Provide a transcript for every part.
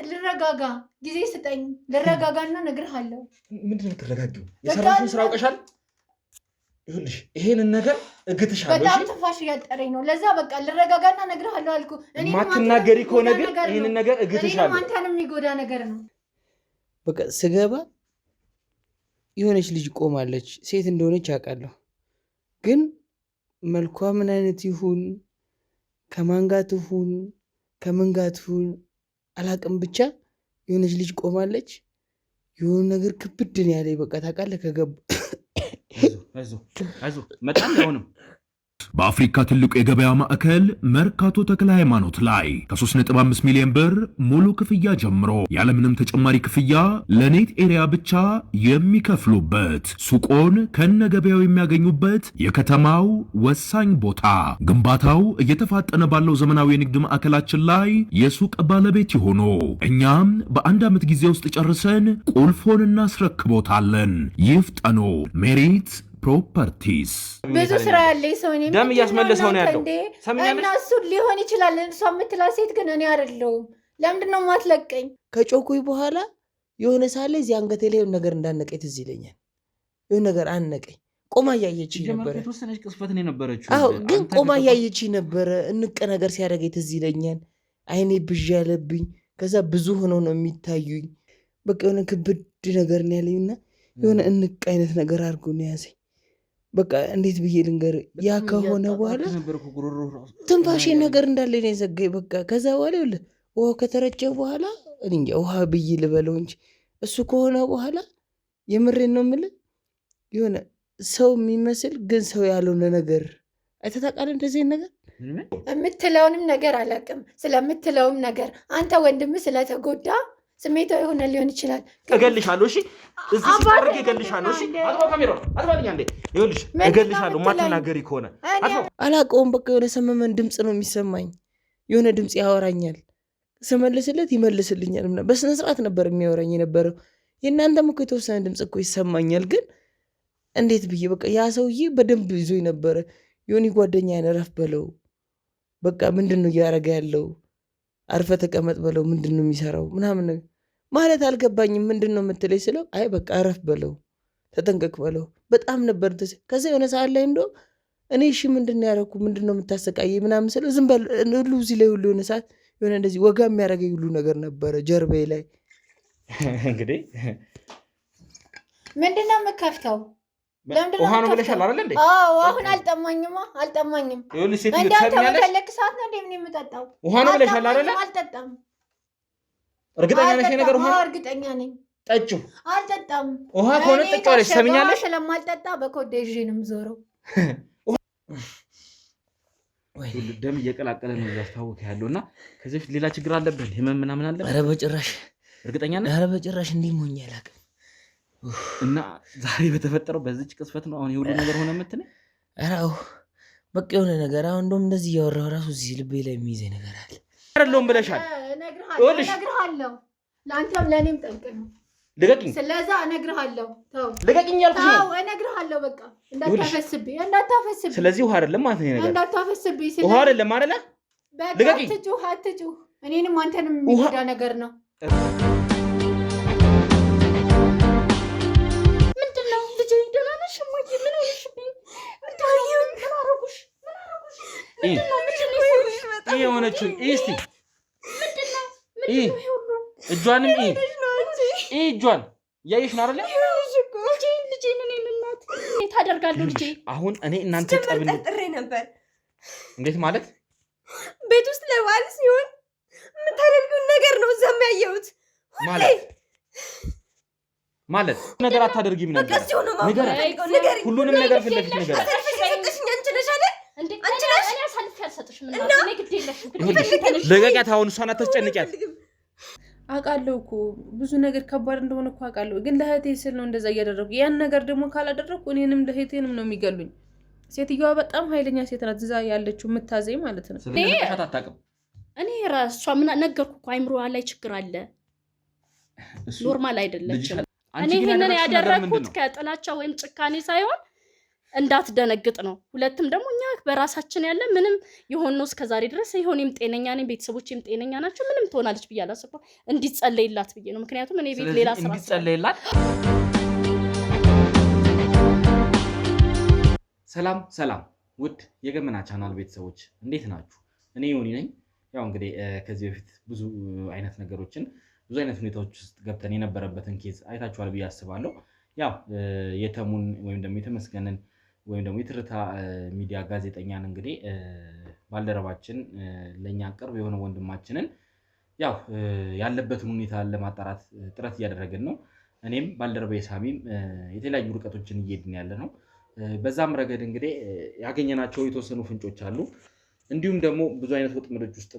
ልረጋጋ ጊዜ ስጠኝ ልረጋጋና እነግርሃለሁ ምንድነው ተረጋጊው የሰራሽውን ስራ አውቀሻል ይኸውልሽ ይሄንን ነገር እግትሻለሁ በጣም ተፋሽ ያጠረኝ ነው ለዛ በቃ ልረጋጋና እነግርሃለሁ አልኩ እኔ ማትናገሪ ከሆነ ግን ይሄንን ነገር እግትሻለሁ አንተንም የሚጎዳ ነገር ነው በቃ ስገባ የሆነች ልጅ ቆማለች ሴት እንደሆነች አውቃለሁ ግን መልኳ ምን አይነት ይሁን ከማን ጋር ትሁን ከምን ጋር ትሁን አላቅም ብቻ የሆነች ልጅ ቆማለች የሆነ ነገር ክብድን ያለኝ በቃ ታውቃለህ ከገባ አይዞ መጣን ያውንም በአፍሪካ ትልቁ የገበያ ማዕከል መርካቶ ተክለ ሃይማኖት ላይ ከ3.5 ሚሊዮን ብር ሙሉ ክፍያ ጀምሮ ያለምንም ተጨማሪ ክፍያ ለኔት ኤሪያ ብቻ የሚከፍሉበት ሱቆን ከነገበያው የሚያገኙበት የከተማው ወሳኝ ቦታ ግንባታው እየተፋጠነ ባለው ዘመናዊ የንግድ ማዕከላችን ላይ የሱቅ ባለቤት ይሆኑ እኛም በአንድ ዓመት ጊዜ ውስጥ ጨርሰን ቁልፎን እናስረክቦታለን ይፍጠኑ ሜሪት ፕሮፐርቲስ ብዙ ስራ ያለኝ ሰው ነኝ ደም እያስመለሰው ነው ያለው እና እሱ ሊሆን ይችላል እሷ የምትላት ሴት ግን እኔ አይደለሁም ለምንድን ነው የማትለቀኝ ከጮኩኝ በኋላ የሆነ ሳለ እዚህ አንገቴ ላይ የሆነ ነገር እንዳነቀኝ ትዝ ይለኛል የሆነ ነገር አነቀኝ ቆማ እያየችኝ ነበረ የተወሰነች ቅስፈት ነው የነበረችው አዎ ግን ቆማ እያየችኝ ነበረ እንቅ ነገር ሲያደርገኝ ትዝ ይለኛል አይኔ ብዥ ያለብኝ ከዛ ብዙ ሆኖ ነው የሚታዩኝ በቃ የሆነ ክብድ ነገር ነው ያለኝና የሆነ እንቅ አይነት ነገር አድርጎ ነው ያዘኝ በቃ እንዴት ብዬ ልንገር ያ ከሆነ በኋላ ትንፋሽ ነገር እንዳለ ነው የዘጋኝ በቃ ከዛ በኋላ ውሃ ከተረጨ በኋላ እንዴ ውሃ ብዬ ልበለው እንጂ እሱ ከሆነ በኋላ የምሬን ነው የምልህ የሆነ ሰው የሚመስል ግን ሰው ያልሆነ ነገር አይተታቃለ እንደዚህ ነገር የምትለውንም ነገር አላውቅም ስለምትለውም ነገር አንተ ወንድም ስለተጎዳ ስሜታዊ ሆነ ሊሆን ይችላል እገልሻለሁ እሺ እዚህ ሲታርግ እገልሻለሁ እሺ አጥፋው ካሜራው አጥፋልኝ አንዴ ይኸውልሽ እገልሻለሁ ማትናገሪ ከሆነ አጥፋው አላውቀውም በቃ የሆነ ሰመመን ድምጽ ነው የሚሰማኝ የሆነ ድምጽ ያወራኛል ስመልስለት ይመልስልኛል በስነ ስርዓት ነበር የሚያወራኝ የነበረው የእናንተም እኮ የተወሰነ ድምጽ እኮ ይሰማኛል ግን እንዴት ብዬ በቃ ያ ሰውዬ በደንብ ይዞኝ ነበረ የሆነ ጓደኛ ያነረፍ በለው በቃ ምንድነው እያደረገ ያለው አርፈ ተቀመጥ በለው ምንድነው የሚሰራው ምናምን ማለት አልገባኝም ምንድነው የምትለኝ ስለው አይ በቃ አረፍ በለው ተጠንቀቅ በለው በጣም ነበር ከዛ የሆነ ሰዓት ላይ እንደው እኔ እሺ ምንድነው ያደረኩ ምንድነው የምታሰቃይ ምናምን ስለው ዝም በል ሁሉ እዚህ ላይ ሁሉ የሆነ ሰዓት የሆነ እንደዚህ ወጋ የሚያደርገኝ ሁሉ ነገር ነበረ ጀርባዬ ላይ እንግዲህ ምንድነው የምከፍተው ውሃ ነው ብለሻል አይደል እንዴ አዎ አሁን አልጠማኝም ይኸውልሽ ሴት ልትሰሚያለሽ ለክ ሰዓት ነው እንደምን የምጠጣው ውሃ ነው ብለሻል አይደል አልጠጣም እርግጠኛ ነሽ ነገር ውሃ እርግጠኛ ነኝ ጠጪ አልጠጣም ውሃ ከሆነ ጠጪዋለሽ ሰሚኛለሽ ስለማልጠጣ በኮዴዥንም ዞሮ ወይ ደም እየቀላቀለ ነው ያስታውቅ ያለውና ከዚህ ሌላ ችግር አለብን ህመም ምናምን አለ ኧረ በጭራሽ እርግጠኛ ነኝ ኧረ በጭራሽ እንዲሞኝ ያላቀ እና ዛሬ በተፈጠረው በዚች ቅስፈት ነው አሁን ይሁሉ ነገር ሆነ የምትነኝ አራው በቃ የሆነ ነገር አሁን እንደውም እንደዚህ ያወራው ራሱ እዚህ ልቤ ላይ የሚይዘኝ ነገር አለ አይደለም ብለሻል እነግርሃለሁ ለአንተም ለኔም ጠንቅ ነው ልቀቂኝ ስለዛ እነግርሃለሁ ተው ልቀቂኝ ያልኩሽ ነው አዎ እነግርሃለሁ በቃ እንዳታፈስብኝ ስለዚህ ውሃ አይደለም ማለት ነው ነገር እንዳታፈስብኝ ውሃ አይደለም አይደለ ልቀቂኝ አትጩህ እኔንም አንተንም የሚጎዳ ነገር ነው ይሄ ሆነችኝ እስቲ እጇንም እጇን ያይሽ ነው አይደል ልጄ ምን እናት ታደርጋለህ ልጄ አሁን እኔ እናንተ ጠብን ጥሬ ነበር እንዴት ማለት ቤት ውስጥ ለባል ሲሆን የምታደርጉን ነገር ነው ዘም ያየሁት ማለት ነገር አታደርጊም ነበር ነገር ሁሉንም ነገር ፊት ለፊት ነገር ለጋጋት አሁን እሷን አታስጨንቂያት አውቃለሁ እኮ ብዙ ነገር ከባድ እንደሆነ እኮ አውቃለሁ ግን ለእህቴ ስል ነው እንደዛ እያደረኩ ያን ነገር ደግሞ ካላደረኩ እኔንም ለእህቴንም ነው የሚገሉኝ ሴትዮዋ በጣም ኃይለኛ ሴት ናት እዛ ያለችው የምታዘኝ ማለት ነው ስለዚህ አታውቅም እኔ ራሷ ምን ነገርኩ እኮ አይምሮዋ ላይ ችግር አለ፣ ኖርማል አይደለችም። እኔ ይሄንን ያደረኩት ከጥላቻ ወይም ጭካኔ ሳይሆን እንዳትደነግጥ ነው። ሁለትም ደግሞ እኛ በራሳችን ያለ ምንም የሆነው እስከዛሬ ድረስ ይሆንም ጤነኛ ነኝ፣ ቤተሰቦቼም ጤነኛ ናቸው፣ ምንም ትሆናለች ብዬ አላሰብኩም። እንዲጸለይላት ብዬ ነው። ምክንያቱም እኔ ቤት ሌላ ስራ እንዲጸለይላት። ሰላም ውድ የገመና ቻናል ቤተሰቦች እንዴት ናችሁ? እኔ ዮኒ ነኝ። ያው እንግዲህ ከዚህ በፊት ብዙ አይነት ነገሮችን ብዙ አይነት ሁኔታዎች ውስጥ ገብተን የነበረበትን ኬዝ አይታችኋል ብዬ አስባለሁ። ያው የተሙን ወይም ደግሞ የተመስገንን ወይም ደግሞ የትርታ ሚዲያ ጋዜጠኛን እንግዲህ ባልደረባችን ለኛ ቅርብ የሆነ ወንድማችንን ያው ያለበትን ሁኔታ ለማጣራት ጥረት እያደረግን ነው። እኔም ባልደረባዬ ሳሚም የተለያዩ ርቀቶችን እየሄድን ያለ ነው። በዛም ረገድ እንግዲህ ያገኘናቸው የተወሰኑ ፍንጮች አሉ። እንዲሁም ደግሞ ብዙ አይነት ወጥመዶች ውስጥ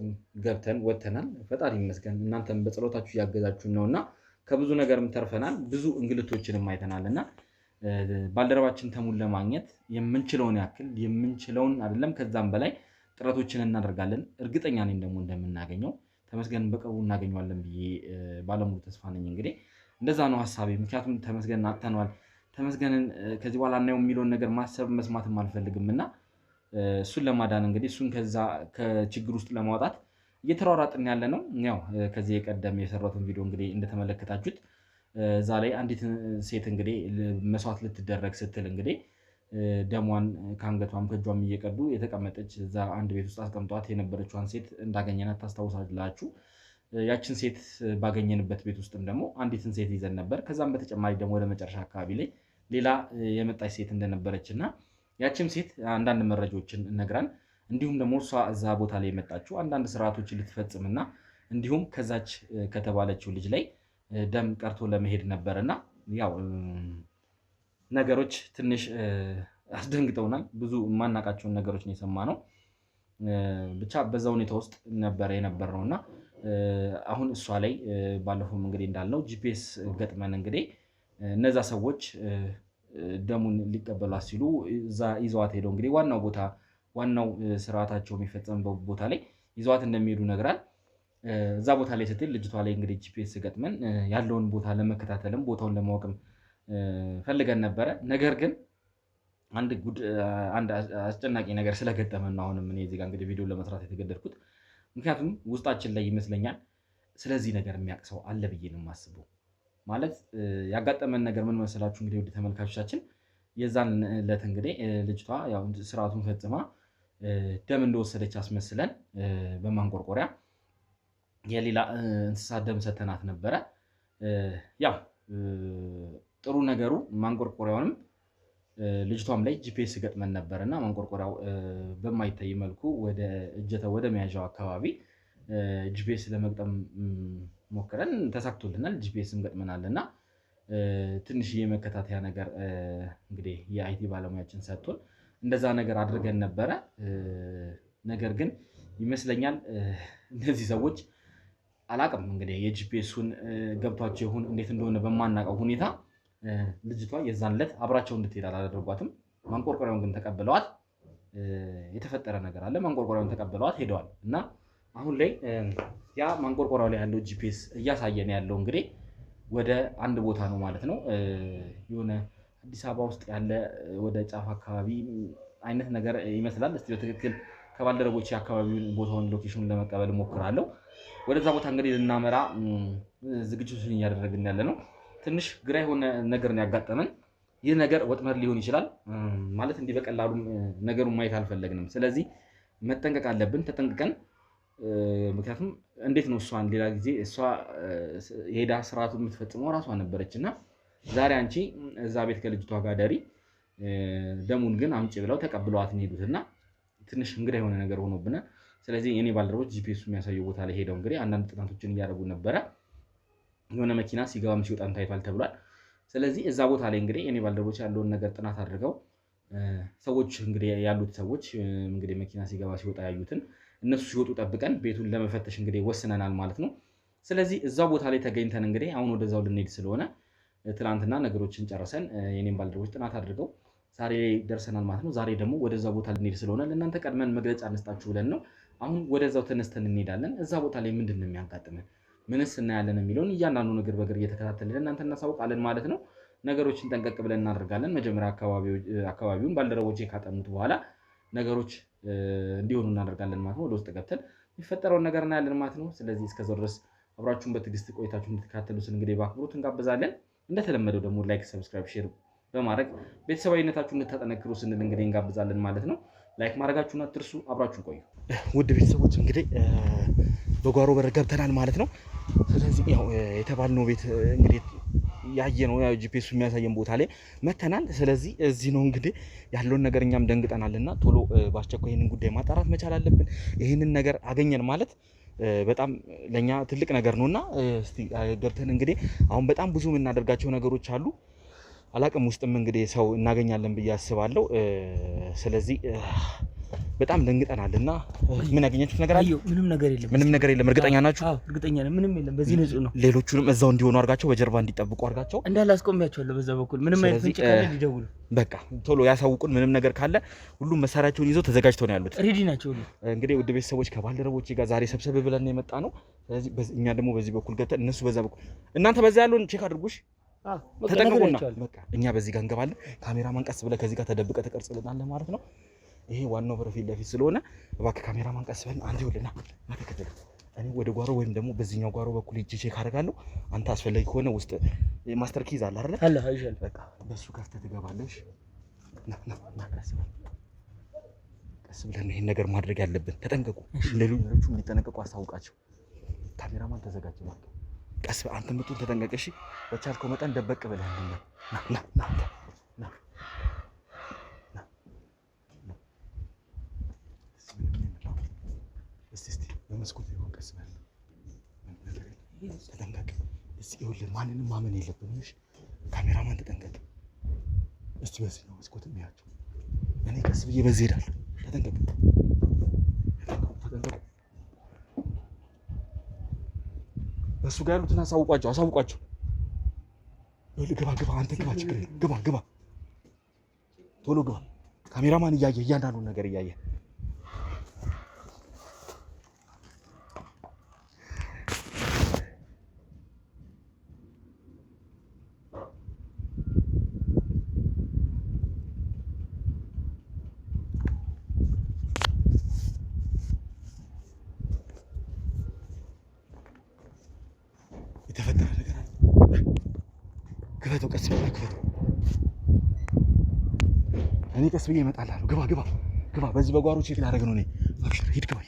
ገብተን ወጥተናል። ፈጣሪ ይመስገን እናንተም በጸሎታችሁ እያገዛችሁን ነውና ከብዙ ነገርም ተርፈናል። ብዙ እንግልቶችንም አይተናልና ባልደረባችን ተሙን ለማግኘት የምንችለውን ያክል የምንችለውን አይደለም ከዛም በላይ ጥረቶችን እናደርጋለን። እርግጠኛ ነኝ ደግሞ እንደምናገኘው ተመስገን በቅርቡ እናገኘዋለን ብዬ ባለሙሉ ተስፋ ነኝ። እንግዲህ እንደዛ ነው ሐሳቤ። ምክንያቱም ተመስገን አጥተነዋል። ተመስገንን ከዚህ በኋላ እናየው የሚለውን ነገር ማሰብ መስማትም አልፈልግምና እሱን ለማዳን እንግዲህ እሱን ከዛ ከችግር ውስጥ ለማውጣት እየተሯሯጥን ያለ ነው። ያው ከዚህ የቀደም የሰራሁትን ቪዲዮ እንግዲህ እንደተመለከታችሁት እዛ ላይ አንዲት ሴት እንግዲህ መስዋዕት ልትደረግ ስትል እንግዲህ ደሟን ከአንገቷም ከእጇም እየቀዱ የተቀመጠች እዛ አንድ ቤት ውስጥ አስቀምጧት የነበረችዋን ሴት እንዳገኘናት ታስታውሳላችሁ። ያችን ሴት ባገኘንበት ቤት ውስጥም ደግሞ አንዲትን ሴት ይዘን ነበር። ከዛም በተጨማሪ ደግሞ ወደ መጨረሻ አካባቢ ላይ ሌላ የመጣች ሴት እንደነበረች እና ያችም ሴት አንዳንድ መረጃዎችን እነግራን እንዲሁም ደግሞ እሷ እዛ ቦታ ላይ የመጣችው አንዳንድ ስርዓቶችን ልትፈጽምና እንዲሁም ከዛች ከተባለችው ልጅ ላይ ደም ቀርቶ ለመሄድ ነበርና ያው ነገሮች ትንሽ አስደንግጠውናል። ብዙ የማናውቃቸውን ነገሮች ነው የሰማነው። ብቻ በዛ ሁኔታ ውስጥ ነበር የነበርነውና አሁን እሷ ላይ ባለፈውም እንግዲህ እንዳልነው ጂፒኤስ ገጥመን እንግዲህ እነዛ ሰዎች ደሙን ሊቀበሏት ሲሉ እዛ ይዘዋት ሄደው እንግዲህ ዋናው ስርዓታቸው የሚፈጸምበት ቦታ ላይ ይዘዋት እንደሚሄዱ ነግራል። እዛ ቦታ ላይ ስትል ልጅቷ ላይ እንግዲህ ጂፒኤስ ገጥመን ያለውን ቦታ ለመከታተልም ቦታውን ለማወቅም ፈልገን ነበረ። ነገር ግን አንድ አስጨናቂ ነገር ስለገጠመን ነው አሁንም እኔ እዚህ ጋር እንግዲህ ቪዲዮ ለመስራት የተገደድኩት። ምክንያቱም ውስጣችን ላይ ይመስለኛል ስለዚህ ነገር የሚያውቅ ሰው አለ ብዬ ነው የማስበው። ማለት ያጋጠመን ነገር ምን መሰላችሁ እንግዲህ ወደ ተመልካቾቻችን የዛን ዕለት እንግዲህ ልጅቷ ያው ስርዓቱን ፈጽማ ደም እንደወሰደች አስመስለን በማንቆርቆሪያ የሌላ እንስሳት ደም ሰተናት ነበረ። ያው ጥሩ ነገሩ ማንቆርቆሪያውንም ልጅቷም ላይ ጂፒኤስ ገጥመን ነበርና ማንቆርቆሪያው በማይታይ መልኩ ወደ እጀታው ወደ መያዣው አካባቢ ጂፒኤስ ለመግጠም ሞክረን ተሳክቶልናል። ጂፒኤስም ገጥመናልና ትንሽ የመከታተያ ነገር እንግዲህ የአይቲ ባለሙያችን ሰጥቶን እንደዛ ነገር አድርገን ነበረ። ነገር ግን ይመስለኛል እነዚህ ሰዎች አላቅም እንግዲህ የጂፒኤሱን ገብቷቸው ይሁን እንዴት እንደሆነ በማናውቀው ሁኔታ ልጅቷ የዛን ዕለት አብራቸው እንድትሄድ አላደረጓትም። ማንቆርቆሪያውን ግን ተቀብለዋት የተፈጠረ ነገር አለ። ማንቆርቆሪያውን ተቀብለዋት ሄደዋል እና አሁን ላይ ያ ማንቆርቆሪያው ላይ ያለው ጂፒኤስ እያሳየን ያለው እንግዲህ ወደ አንድ ቦታ ነው ማለት ነው። የሆነ አዲስ አበባ ውስጥ ያለ ወደ ጫፍ አካባቢ አይነት ነገር ይመስላል። እስቲ በትክክል ከባልደረቦች የአካባቢውን ቦታውን ሎኬሽኑን ለመቀበል ሞክራለሁ። ወደዛ ቦታ እንግዲህ ልናመራ ዝግጅቱን እያደረግን ያለ ነው። ትንሽ ግራ የሆነ ነገር ነው ያጋጠመን። ይህ ነገር ወጥመድ ሊሆን ይችላል ማለት እንዲህ በቀላሉ ነገሩን ማየት አልፈለግንም። ስለዚህ መጠንቀቅ አለብን። ተጠንቅቀን ምክንያቱም እንዴት ነው እሷን ሌላ ጊዜ እሷ ሄዳ ስርዓቱን የምትፈጽመው ራሷ ነበረች እና ዛሬ አንቺ እዛ ቤት ከልጅቷ ጋር ደሪ ደሙን ግን አምጪ ብለው ተቀብለዋት ሄዱትና ትንሽ እንግዳ የሆነ ነገር ሆኖብናል። ስለዚህ የኔ ባልደረቦች ጂፒኤሱ የሚያሳየው ቦታ ላይ ሄደው እንግዲህ አንዳንድ ጥናቶችን እያደረጉ ነበረ። የሆነ መኪና ሲገባም ሲወጣም ታይቷል ተብሏል። ስለዚህ እዛ ቦታ ላይ እንግዲህ የኔ ባልደረቦች ያለውን ነገር ጥናት አድርገው ሰዎች እንግዲህ ያሉት ሰዎች እንግዲህ መኪና ሲገባ ሲወጣ ያዩትን እነሱ ሲወጡ ጠብቀን ቤቱን ለመፈተሽ እንግዲህ ወስነናል ማለት ነው። ስለዚህ እዛው ቦታ ላይ ተገኝተን እንግዲህ አሁን ወደዛው ልንሄድ ስለሆነ ትናንትና ነገሮችን ጨርሰን የኔም ባልደረቦች ጥናት አድርገው ዛሬ ደርሰናል ማለት ነው። ዛሬ ደግሞ ወደዛ ቦታ ልንሄድ ስለሆነ ለእናንተ ቀድመን መግለጫ እንስጣችሁ ብለን ነው። አሁን ወደዛው ተነስተን እንሄዳለን። እዛ ቦታ ላይ ምንድነው የሚያጋጥመን ምንስ እናያለን የሚለውን እያንዳንዱ ነገር በግር እየተከታተልን እናንተ እናሳውቃለን ማለት ነው። ነገሮችን ጠንቀቅ ብለን እናደርጋለን። መጀመሪያ አካባቢውን ባልደረቦቼ ካጠኑት በኋላ ነገሮች እንዲሆኑ እናደርጋለን ማለት ነው። ወደ ውስጥ ገብተን የሚፈጠረውን ነገር እናያለን ማለት ነው። ስለዚህ እስከዛው ድረስ አብራችሁን በትዕግስት ቆይታችሁን እንድትከታተሉን እንግዲህ በአክብሮት እንጋብዛለን። እንደተለመደው ደግሞ ላይክ፣ ሰብስክራይብ፣ ሼር በማድረግ ቤተሰባዊነታችሁን እንድታጠነክሩ ስንል እንግዲህ እንጋብዛለን ማለት ነው። ላይክ ማድረጋችሁን አትርሱ። አብራችሁን ቆዩ። ውድ ቤተሰቦች እንግዲህ በጓሮ በር ገብተናል ማለት ነው። ስለዚህ ያው የተባልነው ቤት እንግዲህ ያየነው ያው ጂፒኤሱ የሚያሳየን ቦታ ላይ መተናል። ስለዚህ እዚህ ነው እንግዲህ ያለውን ነገር እኛም ደንግጠናልና ቶሎ በአስቸኳይ ይሄንን ጉዳይ ማጣራት መቻል አለብን። ይሄንን ነገር አገኘን ማለት በጣም ለኛ ትልቅ ነገር ነውና እስቲ ገብተን እንግዲህ አሁን በጣም ብዙ የምናደርጋቸው ነገሮች አሉ። አላቅም ውስጥም እንግዲህ ሰው እናገኛለን ብዬ አስባለሁ። ስለዚህ በጣም ደንግጠናልና ምን ያገኛችሁት ነገር አለ? ምንም ነገር የለም። ምንም ነገር የለም። እርግጠኛ ናችሁ? አዎ እርግጠኛ ነኝ። ምንም የለም። በዚህ ንጹህ ነው። ሌሎቹንም እዛው እንዲሆኑ አድርጋቸው፣ በጀርባ እንዲጠብቁ አድርጋቸው። እንዳላስቆሚያቸዋለሁ በዛ በኩል ምንም አይነት ፍንጭ ካለ ሊደውሉ በቃ ቶሎ ያሳውቁን። ምንም ነገር ካለ ሁሉም መሳሪያቸውን ይዘው ተዘጋጅተው ነው ያሉት። ሬዲ ናቸው። እንግዲህ ውድ ቤተሰቦች ከባልደረቦቼ ጋር ዛሬ ሰብሰብ ብለን ነው የመጣ ነው። ስለዚህ እኛ ደግሞ በዚህ በኩል ገብተን እነሱ በዛ በኩል እናንተ በዛ ያለውን ቼክ አድርጉሽ። ተጠንቀቁና በቃ እኛ በዚህ ጋር እንገባለን። ካሜራማን ቀስ ብለህ ከዚህ ጋር ተደብቀ ተቀርጽልናለህ ማለት ነው። ይሄ ዋናው ፊት ለፊት ስለሆነ እባክህ ካሜራማን ቀስ ብለህ አንተ ይኸውልህና ተከተል። እኔ ወደ ጓሮ ወይም ደግሞ በዚህኛው ጓሮ በኩል ሂጅ ቼክ አደርጋለሁ። አንተ አስፈላጊ ከሆነ ውስጥ ማስተር ኪዝ አለ አይደል? አለ አይሻል። በቃ በሱ ከፍተህ ትገባለህ። ና ቀስ ብለን ይሄን ነገር ማድረግ ያለብን። ተጠንቀቁ። ሌሎቹ እንዲጠነቀቁ አስታውቃቸው። ካሜራማን ተዘጋጅ ማለት ቀስ አንተ ምጡን ተጠንቀቅ። እሺ በቻልከው መጠን ደበቅ ብለህ ና እስቲ በመስኮት ይሆን ቀስ በል ተጠንቀቅ። እስቲ ይኸውልህ ማንንም ማመን የለብንም። እሺ ካሜራማን ተጠንቀቅ። እስቲ በዚህ ነው መስኮት የሚያቸው። እኔ ቀስ ብዬ በዚህ ሄዳለሁ። ተጠንቀቅ። በሱ ጋር ያሉትን አሳውቋቸው። ግባ አንተ ግባ፣ ችግር የለም ግባ፣ ቶሎ ግባ። ካሜራማን እያየ እያንዳንዱን ነገር እያየ የተፈጠረ ነገር አለ። ክፈተው፣ ቀስ ብለህ ክፈተው። እኔ ቀስ ብዬ እመጣልሃለሁ። ግባ። በዚህ በጓሮ ቼክ ላደርግ ነው እኔ። አብሽር፣ ሂድ፣ ግባ።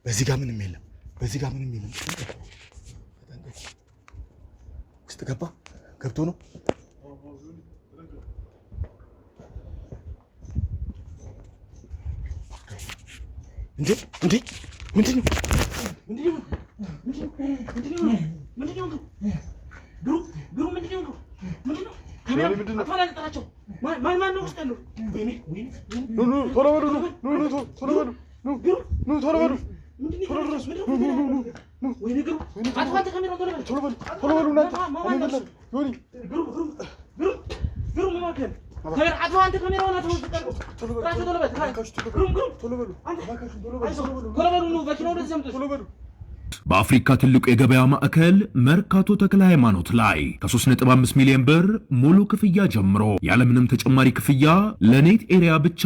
በዚህ ጋር ምንም የለም። ውስጥ ገብቶ ነው እንዴ ምንድን ነው? በአፍሪካ ትልቁ የገበያ ማዕከል መርካቶ ተክለ ሃይማኖት ላይ ከ3.5 ሚሊዮን ብር ሙሉ ክፍያ ጀምሮ ያለምንም ተጨማሪ ክፍያ ለኔት ኤሪያ ብቻ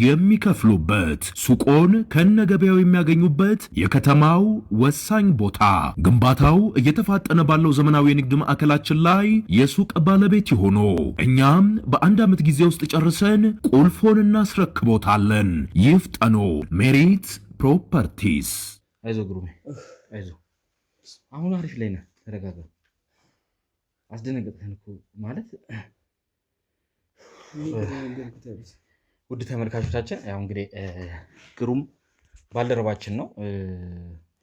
የሚከፍሉበት ሱቆን ከነገበያው የሚያገኙበት የከተማው ወሳኝ ቦታ። ግንባታው እየተፋጠነ ባለው ዘመናዊ የንግድ ማዕከላችን ላይ የሱቅ ባለቤት ይሆኑ። እኛም በአንድ ዓመት ጊዜ ውስጥ ጨርሰን ቁልፎን እናስረክቦታለን። ይፍጠኑ። ሜሪት ፕሮፐርቲስ። አይዞህ ግሩሜ፣ አይዞህ። አሁን አሪፍ ላይ ነህ። ተረጋጋ። አስደነገጥከን እኮ ማለት። ውድ ተመልካቾቻችን ያው እንግዲህ ግሩም ባልደረባችን ነው።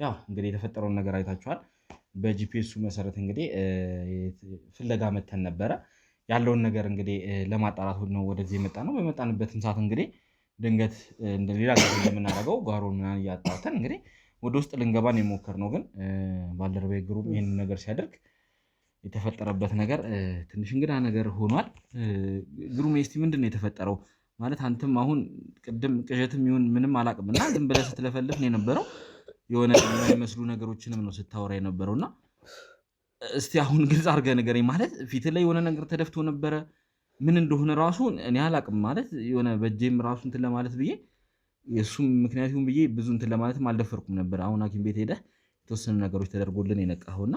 ያው እንግዲህ የተፈጠረውን ነገር አይታችኋል። በጂፒኤሱ መሰረት እንግዲህ ፍለጋ መተን ነበረ። ያለውን ነገር እንግዲህ ለማጣራት ነው ወደዚህ የመጣ ነው። በመጣንበትም ሰዓት እንግዲህ ድንገት ሌላ ጊዜ እንደምናደርገው ጓሮን ምናምን እያጣተን እንግዲህ ወደ ውስጥ ልንገባን የሞከርነው፣ ግን ባልደረባዬ ግሩም ይህንን ነገር ሲያደርግ የተፈጠረበት ነገር ትንሽ እንግዳ ነገር ሆኗል። ግሩሜ እስቲ ምንድን ነው የተፈጠረው? ማለት አንተም አሁን ቅድም ቅዠትም ይሁን ምንም አላውቅም እና ዝም ብለህ ስትለፈልፍ ነው የነበረው። የሆነ የሚመስሉ ነገሮችንም ነው ስታወራ የነበረው እና እስቲ አሁን ግልጽ አድርገህ ንገረኝ። ማለት ፊት ላይ የሆነ ነገር ተደፍቶ ነበረ? ምን እንደሆነ ራሱ እኔ አላውቅም። ማለት የሆነ በእጄም ራሱ እንትን ለማለት ብዬ የእሱም ምክንያት ይሁን ብዬ ብዙ እንትን ለማለትም አልደፈርኩም ነበር። አሁን ሐኪም ቤት ሄደህ የተወሰኑ ነገሮች ተደርጎልን የነቃኸውና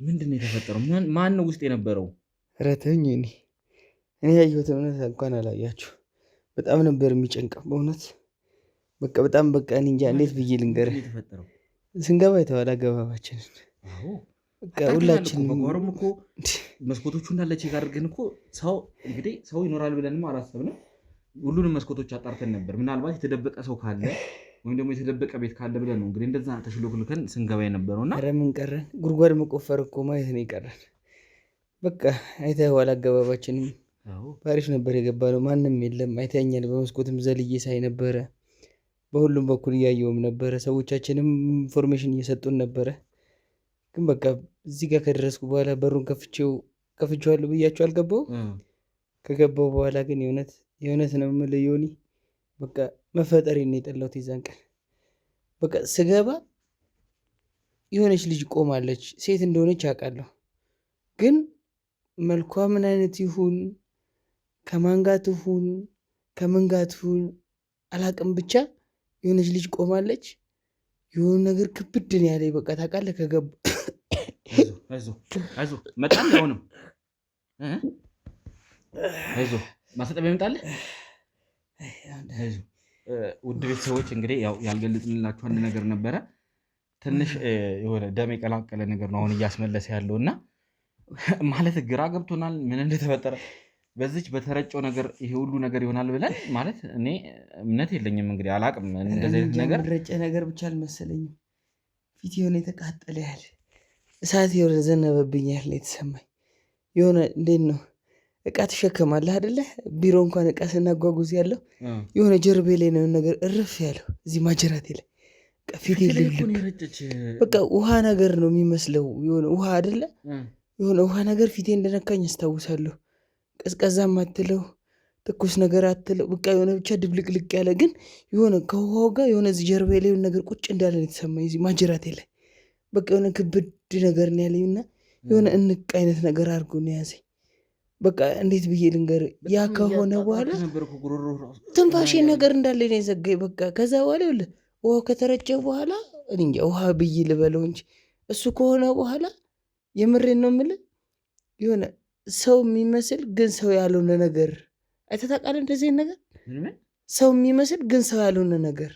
ምንድን ነው የተፈጠረው? ማን ነው ውስጥ የነበረው? ረተኝ እኔ ያየሁት እውነት እንኳን አላያችሁ። በጣም ነበር የሚጨንቀው በእውነት በቃ በጣም በቃ እኔ እንጃ እንዴት ብዬ ልንገርህ። ስንገባ የተዋላ አገባባችንን በቃ ሁላችንም በጓሮም እኮ መስኮቶቹ እንዳለ ቼክ አድርገን እኮ ሰው ይኖራል ብለንም አላሰብንም። ሁሉንም መስኮቶች አጣርተን ነበር። ምናልባት የተደበቀ ሰው ካለ ወይም ደግሞ የተደበቀ ቤት ካለ ብለን ነው እንግዲህ እንደዛ ተሽሎክልከን ስንገባ የነበረውና ኧረ ምን ቀረን? ጉድጓድ መቆፈር እኮ ማየት ነው የቀረን። በቃ አይተኸዋል። አገባባችንም ባሪፍ ነበር የገባነው። ማንም የለም። አይተኛል። በመስኮትም ዘልዬ ሳይ ነበረ። በሁሉም በኩል እያየውም ነበረ። ሰዎቻችንም ኢንፎርሜሽን እየሰጡን ነበረ። ግን በቃ እዚህ ጋር ከደረስኩ በኋላ በሩን ከፍቼዋለሁ ብያቸው አልገባው። ከገባው በኋላ ግን የእውነት ነው የምልህ ዮኒ፣ በቃ መፈጠሬን ነው የጠላሁት የዛን ቀን። በቃ ስገባ የሆነች ልጅ ቆማለች። ሴት እንደሆነች አውቃለሁ፣ ግን መልኳ ምን አይነት ይሁን ከማን ጋር ትሁን ከምን ጋር ትሁን አላውቅም። ብቻ የሆነች ልጅ ቆማለች። የሆነ ነገር ክብድን ያለኝ በቃ ታውቃለህ። ከገባ አይዞህ መጣል አሁንም አይዞህ ማሰጠቢያ ይመጣልህ። ውድ ቤተሰቦች እንግዲህ ያው ያልገለጽንላችሁ አንድ ነገር ነበረ። ትንሽ የሆነ ደም የቀላቀለ ነገር ነው አሁን እያስመለሰ ያለው እና ማለት ግራ ገብቶናል ምን እንደተፈጠረ። በዚች በተረጨው ነገር ይሄ ሁሉ ነገር ይሆናል ብለን ማለት እኔ እምነት የለኝም። እንግዲህ አላቅም እንደዚህ አይነት ነገር ረጨ ነገር ብቻ አልመሰለኝም። ፊት የሆነ የተቃጠለ ያህል እሳት የሆነ ዘነበብኝ ያህል የተሰማኝ የሆነ እንዴት ነው እቃ ትሸከማለህ አይደለ? ቢሮ እንኳን እቃ ስናጓጉዝ ያለው የሆነ ጀርቤ ላይ ነው ነገር እርፍ ያለው እዚህ ማጀራቴ ላይ ፊቴ ልልቅ በቃ ውሃ ነገር ነው የሚመስለው። የሆነ ውሃ አይደለ? የሆነ ውሃ ነገር ፊቴ እንደነካኝ አስታውሳለሁ። ቀዝቀዛም አትለው ትኩስ ነገር አትለው በቃ የሆነ ብቻ ድብልቅልቅ ያለ ግን የሆነ ከውሃው ጋር የሆነ እዚህ ጀርቤ ላይ ነገር ቁጭ እንዳለ ነው የተሰማኝ እዚህ ማጀራቴ ላይ በቃ የሆነ ክብድ ነገር ነው ያለኝና የሆነ እንቅ አይነት ነገር አድርጎ ነው ያዘኝ። በቃ እንዴት ብዬ ልንገር? ያ ከሆነ በኋላ ትንፋሼ ነገር እንዳለ ነው የዘጋኝ። በቃ ከዛ በኋላ ይኸውልህ ውሃው ከተረጨ በኋላ እኔ እንጃ ውሃ ብዬ ልበለው እንጂ እሱ ከሆነ በኋላ የምሬን ነው የምልህ የሆነ ሰው የሚመስል ግን ሰው ያልሆነ ነገር አይተህ ታውቃለህ? እንደዚህ ነገር ሰው የሚመስል ግን ሰው ያልሆነ ነገር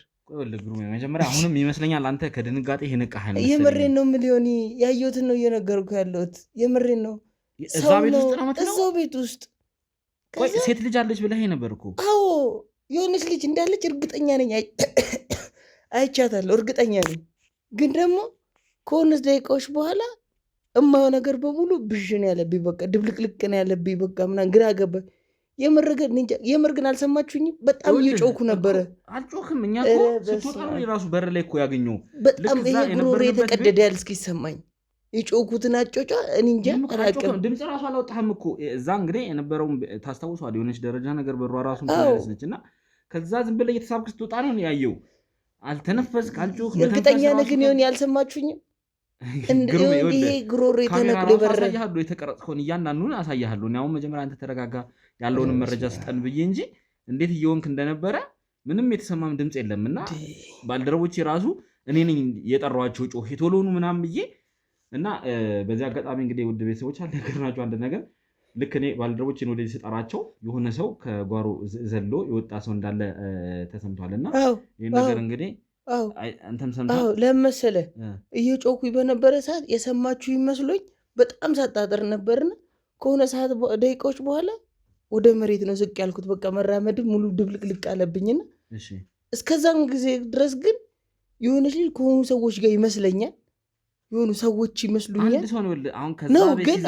መጀመሪያ አሁንም ይመስለኛል አንተ ከድንጋጤ ይነቃህ ነው። የምሬን ነው የምልህ ዮኒ፣ ያየሁትን ነው እየነገርኩ ያለሁት። የምሬን ነው። እዛው ቤት ውስጥ ነው የምትለው? እዛው ቤት ውስጥ ሴት ልጅ አለች ብለህ ነበር እኮ። አዎ የሆነች ልጅ እንዳለች እርግጠኛ ነኝ። አይቻታለሁ፣ እርግጠኛ ነኝ። ግን ደግሞ ከሆነች ደቂቃዎች በኋላ እማየው ነገር በሙሉ ብዥን ያለብኝ በቃ ድብልቅልቅ ነው ያለብኝ። በቃ ምናምን ግራ ገባኝ። የምር ግን አልሰማችሁኝም? በጣም እየጮኩ ነበረ። አልጮክም። እኛ እኮ ስትወጣ ነው የራሱ በር ላይ እኮ ያገኘው። በጣም ይሄ ጉሮሬ የተቀደደ ያለ እስኪሰማኝ የጮኩትን አጮጫ እኔ እንጃ አላውቅም። ድምፅ ራሱ አላወጣህም እኮ እዛ እንግዲህ የነበረውም ታስታውሰዋል። የሆነች ደረጃ ነገር በሯ ራሱ ትላለች ነች እና ከዛ ዝም ብለህ እየተሳብክ ስትወጣ ነው ያየው። አልተነፈስክ፣ አልጮክ። እርግጠኛ ነህ ግን ይሆን ያልሰማችሁኝም? ይሄ ጉሮሬ ተነቅሎ በረ አሳያለሁ። የተቀረጽከውን እያንዳንዱን አሳያለሁ። እኔ አሁን መጀመሪያ አንተ ተረጋጋ፣ ያለውንም መረጃ ስጠን ብዬ እንጂ እንዴት እየሆንክ እንደነበረ ምንም የተሰማም ድምፅ የለም። እና ባልደረቦቼ ራሱ እኔ ነኝ የጠራኋቸው ጮህ ቶሎኑ ምናምን ብዬ እና በዚህ አጋጣሚ እንግዲህ ውድ ቤተሰቦች አልነገርናቸው አንድ ነገር። ልክ እኔ ባልደረቦቼን ወደዚህ ስጠራቸው የሆነ ሰው ከጓሮ ዘሎ የወጣ ሰው እንዳለ ተሰምቷል። እና ይህን ነገር እንግዲህ አንተም ሰምተሃል? ለምን መሰለህ እየጮኩኝ በነበረ ሰዓት የሰማችሁ ይመስሎኝ በጣም ሳጣጥር ነበርና ከሆነ ሰዓት ደቂቃዎች በኋላ ወደ መሬት ነው ዝቅ ያልኩት። በቃ መራመድም ሙሉ ድብልቅልቅ አለብኝና እስከዛም ጊዜ ድረስ ግን የሆነች ልጅ ከሆኑ ሰዎች ጋር ይመስለኛል የሆኑ ሰዎች ይመስሉኛል ነው። ግን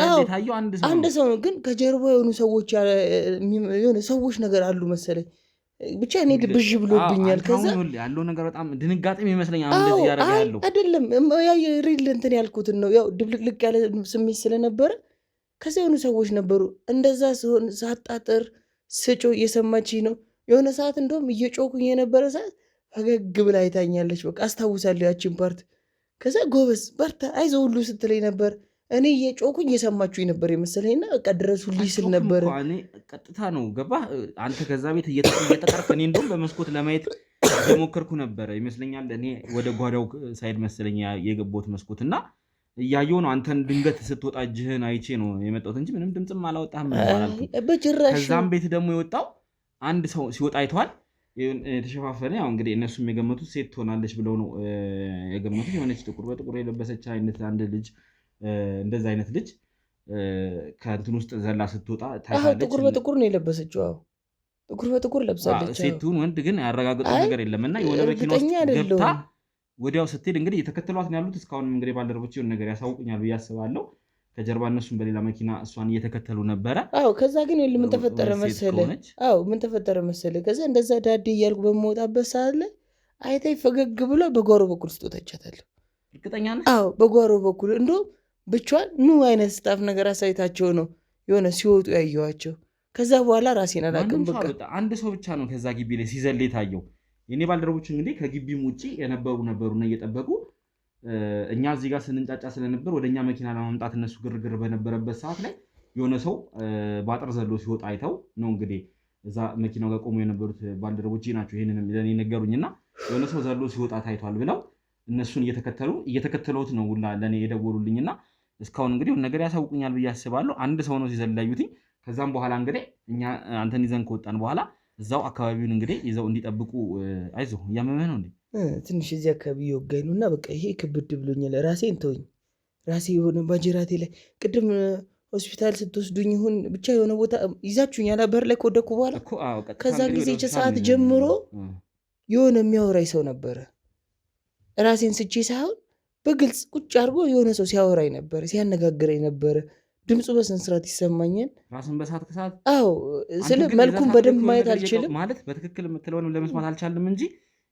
አንድ ሰው ነው። ግን ከጀርባ የሆኑ ሰዎች የሆነ ሰዎች ነገር አሉ መሰለኝ ብቻ እኔ ብዥ ብሎብኛል። ከዛ ያለው ነገር በጣም ድንጋጤም ይመስለኛል አሁን እንደዚህ ያደረገ ያለው አይደለም ሪል እንትን ያልኩትን ነው። ያው ድብልቅልቅ ያለ ስሜት ስለነበረ ከዛ የሆኑ ሰዎች ነበሩ እንደዛ ሲሆን ሳጣጥር ስጮ እየሰማች ነው። የሆነ ሰዓት እንደውም እየጮኩኝ የነበረ ሰዓት ፈገግ ብላ አይታኛለች። በቃ አስታውሳለሁ ያቺን ፓርት። ከዛ ጎበዝ በርታ አይዞህ ሁሉ ስትለኝ ነበር። እኔ እየጮኩኝ እየሰማችሁኝ ነበር የመሰለኝና በቃ ድረሱልኝ ስል ነበረ። እኔ ቀጥታ ነው ገባህ አንተ ከዛ ቤት እየተጠረፍ እኔ እንደውም በመስኮት ለማየት እየሞከርኩ ነበረ ይመስለኛል። እኔ ወደ ጓዳው ሳይድ መሰለኝ የገባሁት መስኮት እና እያየሁ ነው አንተን ድንገት ስትወጣ እጅህን አይቼ ነው የመጣሁት እንጂ ምንም ድምፅም አላወጣህም በጭራሽ። ከዛም ቤት ደግሞ የወጣው አንድ ሰው ሲወጣ አይተዋል የተሸፋፈነ። ያው እንግዲህ እነሱም የገመቱት ሴት ትሆናለች ብለው ነው የገመቱት። የሆነች ጥቁር በጥቁር የለበሰች አይነት አንድ ልጅ እንደዛ አይነት ልጅ ከእንትን ውስጥ ዘላ ስትወጣ ታይታለች። ጥቁር በጥቁር ነው የለበሰችው። ጥቁር በጥቁር ለብሳለች። ሴቱን ወንድ ግን ያረጋግጠው ነገር የለም እና የሆነ መኪና ውስጥ ገብታ ወዲያው ስትሄድ እንግዲህ እየተከተሏት ነው ያሉት። እስካሁንም እንግዲህ ባልደረቦች የሆነ ነገር ያሳውቁኛል ብዬ አስባለሁ። ከጀርባ እነሱም በሌላ መኪና እሷን እየተከተሉ ነበረ። ከዛ ግን ምን ተፈጠረ መሰለህ? ምን ተፈጠረ መሰለህ? ከዛ እንደዛ ዳዴ እያልኩ በመውጣበት ሰዓት ላይ አይታይ ፈገግ ብሎ በጓሮ በኩል ስጦታቻታለሁ። እርግጠኛ ነህ? በጓሮ በኩል እንደውም ብቻዋን አይነት ስጣፍ ነገር አሳይታቸው ነው የሆነ ሲወጡ ያየኋቸው። ከዛ በኋላ ራሴን አላውቅም። በቃ አንድ ሰው ብቻ ነው ከዛ ግቢ ላይ ሲዘል የታየው። የኔ ባልደረቦች እንግዲህ ከግቢም ውጭ ነበሩና እየጠበቁ እኛ እዚህ ጋር ስንንጫጫ ስለነበር ወደኛ መኪና ለማምጣት እነሱ ግርግር በነበረበት ሰዓት ላይ የሆነ ሰው ባጥር ዘሎ ሲወጣ አይተው ነው እንግዲህ እዛ መኪናው ጋር ቆሞ የነበሩት ባልደረቦች ናቸው ይሄንን ለኔ ነገሩኝና የሆነ ሰው ዘሎ ሲወጣ ታይቷል ብለው እነሱን እየተከተሉት ነው ሁላ ለኔ የደወሉልኝና እስካሁን እንግዲህ ነገር ያሳውቁኛል ብዬ አስባለሁ። አንድ ሰው ነው ሲዘላዩትኝ። ከዛም በኋላ እንግዲህ እኛ አንተን ይዘን ከወጣን በኋላ እዛው አካባቢውን እንግዲህ ይዘው እንዲጠብቁ አይዞህ እያመመህ ነው እንዴ? ትንሽ እዚህ አካባቢ ይወጋኝ ነው እና በቃ ይሄ ክብድ ብሎኛል። ራሴን ተወኝ። ራሴ የሆነ ባጀራቴ ላይ ቅድም ሆስፒታል ስትወስዱኝ ይሁን ብቻ የሆነ ቦታ ይዛችሁኛል በር ላይ ከወደኩ በኋላ ከዛ ጊዜ ሰዓት ጀምሮ የሆነ የሚያወራኝ ሰው ነበረ። ራሴን ስቼ ሳይሆን በግልጽ ቁጭ አድርጎ የሆነ ሰው ሲያወራኝ ነበረ፣ ሲያነጋግረኝ ነበረ። ድምፁ በስነ ስርዓት ይሰማኛል። ራስን በሰዓት ከሰዓት ስለ መልኩን በደንብ ማየት አልችልም ማለት በትክክል የምትለውን ለመስማት አልቻልም እንጂ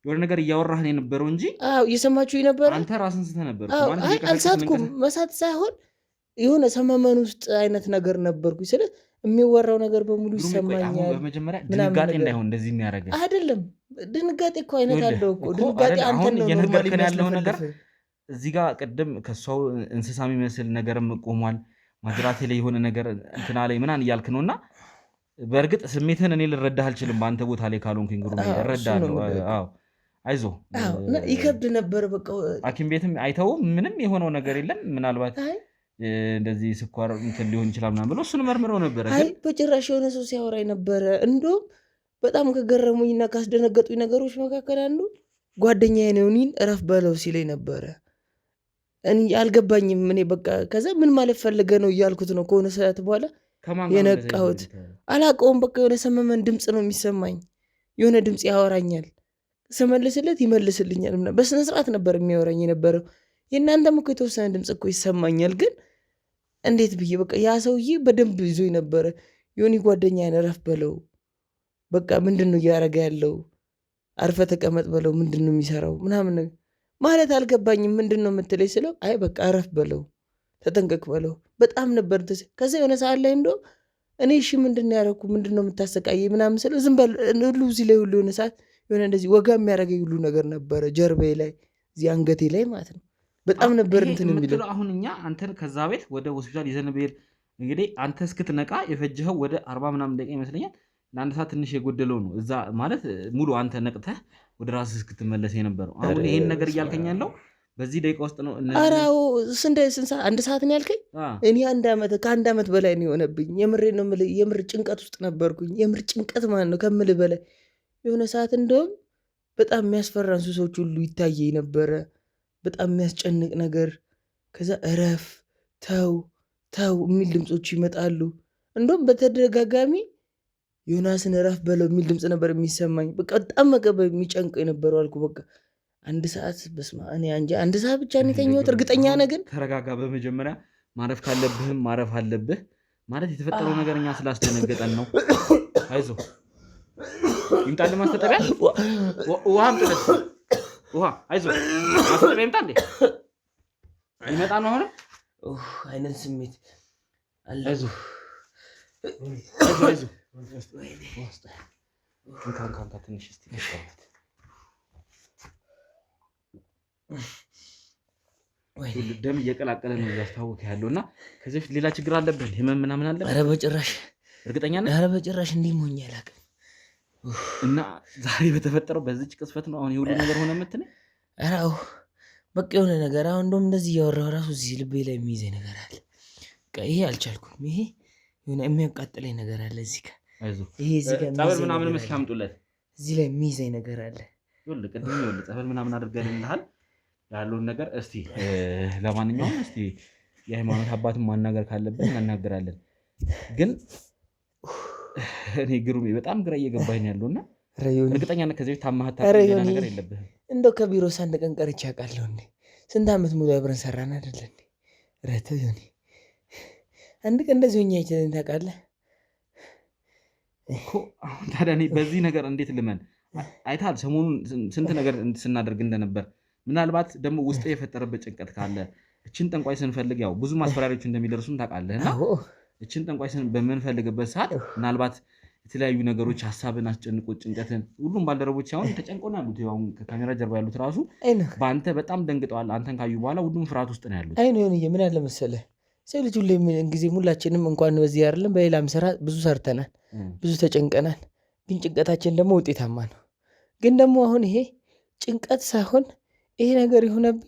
የሆነ ነገር እያወራህን የነበረው እንጂ እየሰማችሁኝ ነበረ። አንተ ራስን ስተህ ነበር። አልሳትኩም። መሳት ሳይሆን የሆነ ሰመመን ውስጥ አይነት ነገር ነበርኩኝ። ስለ የሚወራው ነገር በሙሉ ይሰማኛል። በመጀመሪያ ድንጋጤ እንዳይሆን እንደዚህ የሚያደርገህ አይደለም። ድንጋጤ እኮ አይነት አለው እኮ ድንጋጤ። አንተን ነው እየነገርከን ያለው ነገር እዚህ ጋር ቅድም ከሰው እንስሳ የሚመስል ነገርም ቆሟል። ማጅራቴ ላይ የሆነ ነገር እንትና ላይ ምናምን እያልክ ነው እና በእርግጥ ስሜትህን እኔ ልረዳህ አልችልም። በአንተ ቦታ ላይ ካልሆንኩኝ ግሩም እረዳለሁ። አይዞህ ይከብድ ነበር። በቃ ሐኪም ቤትም አይተው ምንም የሆነው ነገር የለም። ምናልባት እንደዚህ ስኳር እንትን ሊሆን ይችላል ምናምን ብለው እሱን መርምረው ነበረ። በጭራሽ የሆነ ሰው ሲያወራኝ ነበረ። እንደውም በጣም ከገረሙኝና ካስደነገጡኝ ነገሮች መካከል አንዱ ጓደኛዬ ነው እኔን እረፍ በለው ሲለኝ ነበረ። አልገባኝም። እኔ በቃ ከዛ ምን ማለት ፈልገህ ነው እያልኩት ነው ከሆነ ሰዓት በኋላ የነቃሁት። አላውቀውም። በቃ የሆነ ሰመመን ድምፅ ነው የሚሰማኝ። የሆነ ድምፅ ያወራኛል። ስመልስለት ይመልስልኛል። በስነ ስርዓት ነበር የሚያወራኝ የነበረው። የእናንተም እኮ የተወሰነ ድምፅ እኮ ይሰማኛል። ግን እንዴት ብዬ በቃ ያ ሰውዬ በደንብ ይዞኝ ነበረ። የሆነ ጓደኛዬን እረፍ በለው በቃ ምንድን ነው እያደረገ ያለው? አርፈ ተቀመጥ በለው ምንድን ነው የሚሰራው ምናምን ማለት አልገባኝም። ምንድን ነው የምትለኝ ስለው አይ በቃ እረፍ በለው ተጠንቀቅ በለው በጣም ነበር። ከዛ የሆነ ሰዓት ላይ እንደው እኔ እሺ ምንድን ነው ያደረኩ ምንድን ነው የምታሰቃየ ምናምን ስለው ዝም በል ሁሉ እዚህ ላይ ሁሉ የሆነ ሰዓት የሆነ እንደዚህ ወጋ የሚያደርገኝ ሁሉ ነገር ነበረ ጀርባዬ ላይ እዚህ አንገቴ ላይ ማለት ነው። በጣም ነበር እንትን የሚለው። አሁን እኛ አንተን ከዛ ቤት ወደ ሆስፒታል ይዘን ብሄድ እንግዲህ አንተ እስክትነቃ የፈጀኸው ወደ 40 ምናምን ደቂቃ ይመስለኛል። ለአንድ ሰዓት ትንሽ የጎደለው ነው እዛ ማለት ሙሉ አንተ ነቅተህ ወደ ራስህ እስክትመለስ የነበረው። አሁን ይሄን ነገር እያልከኝ ያለው በዚህ ደቂቃ ውስጥ ነው። አራው አንድ ሰዓት ነው ያልከኝ። እኔ ከአንድ ዓመት በላይ ነው የሆነብኝ። የምሬ ነው የምልህ። የምር ጭንቀት ውስጥ ነበርኩኝ። የምር ጭንቀት ማለት ነው ከምልህ በላይ። የሆነ ሰዓት እንደውም በጣም የሚያስፈራ እንስሶች ሁሉ ይታየኝ ነበረ። በጣም የሚያስጨንቅ ነገር። ከዛ እረፍ ተው የሚል ድምፆች ይመጣሉ። እንደውም በተደጋጋሚ ዮናስን እረፍ በለው የሚል ድምፅ ነበር የሚሰማኝ። በቃ በጣም መቀበ የሚጨንቀው የነበረው አልኩ። በቃ አንድ ሰዓት በስማ እኔ አንጃ አንድ ሰዓት ብቻ ነው የተኛሁት። እርግጠኛ ነህ ግን? ተረጋጋ። በመጀመሪያ ማረፍ ካለብህም ማረፍ አለብህ። ማለት የተፈጠረው ነገር እኛ ስላስደነገጠን ነው። አይዞህ ይምጣልህ ማስታጠቢያ ውሃ አምጥተህ ውሃ አይዞህ ማስታጠቢያ ይምጣ እንዴ ይመጣ ነው አሁን አይነት ስሜት አለ አይዞህ ካንካ ትንሽ እስቲ ደም እየቀላቀለ ነው ያስታውቅ ያለውና ከዚህ በፊት ሌላ ችግር አለብህ ህመም ምናምን አለ ኧረ በጭራሽ እርግጠኛ ነህ ኧረ በጭራሽ እንዲህ ሞኝ አላውቅም እና ዛሬ በተፈጠረው በዚች ቅስፈት ነው አሁን ይሁሉ ነገር ሆነ የምትነኝ ኧረ በቃ የሆነ ነገር አሁን እንደውም እንደዚህ እያወራሁ ራሱ እዚህ ልቤ ላይ የሚይዘኝ ነገር አለ ይሄ አልቻልኩም ይሄ የሆነ የሚያቃጥለኝ ነገር አለ እዚህ ጋር አይዞህ ይሄ እዚህ ጋር ጸበል ምናምን መስካምጡለት እዚህ ላይ የሚይዘኝ ነገር አለ ይኸውልህ ቅድም ይኸውልህ ጸበል ምናምን አድርገንልሃል ያለውን ነገር እስቲ ለማንኛውም እስቲ የሃይማኖት አባትን ማናገር ካለብን እናናገራለን ግን እኔ ግሩሜ በጣም ግራ እየገባኝ ያለውና እርግጠኛ ነኝ ከዚህ ታማህታ ነገር የለብህም እንደው ከቢሮ ሳንድ ቀን ቀርቼ አውቃለሁ እንዴ ስንት ዓመት ሙሉ አብረን ሰራን አይደል እንዴ ረተው ይሁን አንድ ቀን እንደዚህ ሆኜ አይተን ታውቃለህ እኮ አሁን ታዲያ እኔ በዚህ ነገር እንዴት ልመን አይታል ሰሞኑን ስንት ነገር ስናደርግ እንደነበር ምናልባት ደግሞ ውስጥ የፈጠረበት ጭንቀት ካለ እቺን ጠንቋይ ስንፈልግ ያው ብዙ ማስፈራሪያዎች እንደሚደርሱን ታውቃለህና እቺን ጠንቋይ በምንፈልግበት ሰዓት ምናልባት የተለያዩ ነገሮች ሐሳብን አስጨንቆ ጭንቀትን ሁሉም ባልደረቦች አሁን ተጨንቆና ያሉት ያው ከካሜራ ጀርባ ያሉት ራሱ በአንተ በጣም ደንግጠዋል አንተን ካዩ በኋላ ሁሉም ፍርሃት ውስጥ ነው ያሉት አይኖን ምን አለ መሰለህ ሰው ልጅ ሁሌ ጊዜ ሁላችንም እንኳን በዚህ አይደለም በሌላም ስራ ብዙ ሰርተናል ብዙ ተጨንቀናል ግን ጭንቀታችን ደግሞ ውጤታማ ነው ግን ደግሞ አሁን ይሄ ጭንቀት ሳይሆን ይሄ ነገር የሆነብኝ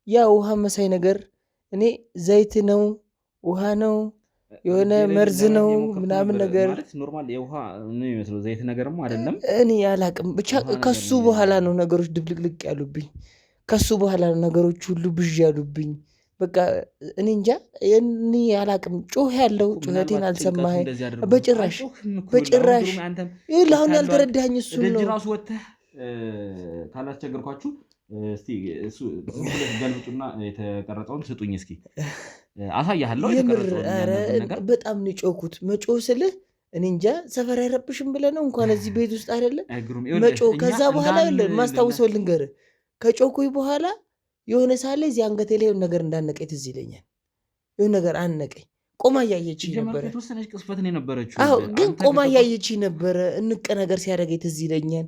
ያ ውሃ መሳይ ነገር እኔ ዘይት ነው ውሃ ነው የሆነ መርዝ ነው ምናምን ነገር ማለት ኖርማል የውሃ ነው የሚመስለው ዘይት ነገርም አይደለም እኔ ያላቅም ብቻ ከሱ በኋላ ነው ነገሮች ድብልቅልቅ ያሉብኝ ከሱ በኋላ ነው ነገሮች ሁሉ ብዥ ያሉብኝ በቃ እኔ እንጃ እኔ ያላቅም ጮህ ያለው ጩኸቴን አልሰማህ በጭራሽ ይላውን ያልተረዳኝ እሱ ነው ደጅ ራሱ ወጥተህ ካላስቸገርኳችሁ እስቲ እሱ ገልብጡና የተቀረጸውን ስጡኝ እስኪ አሳያለሁ የተቀረጸውን ነገር በጣም ነው ጮኩት መጮህ ስልህ እኔ እንጃ ሰፈር አይረብሽም ብለህ ነው እንኳን እዚህ ቤት ውስጥ አይደለም መጮህ ከዛ በኋላ ማስታውሰው ልንገርህ ከጮኩኝ በኋላ የሆነ ሳለ እዚህ አንገቴ ላይ የሆነ ነገር እንዳነቀኝ ትዝ ይለኛል የሆነ ነገር አነቀኝ ቆማ እያየችኝ ነበረ የተወሰነች ቅስፈት ነው የነበረችው አዎ ግን ቆማ እያየችኝ ነበረ እንቅ ነገር ሲያደርገኝ ትዝ ይለኛል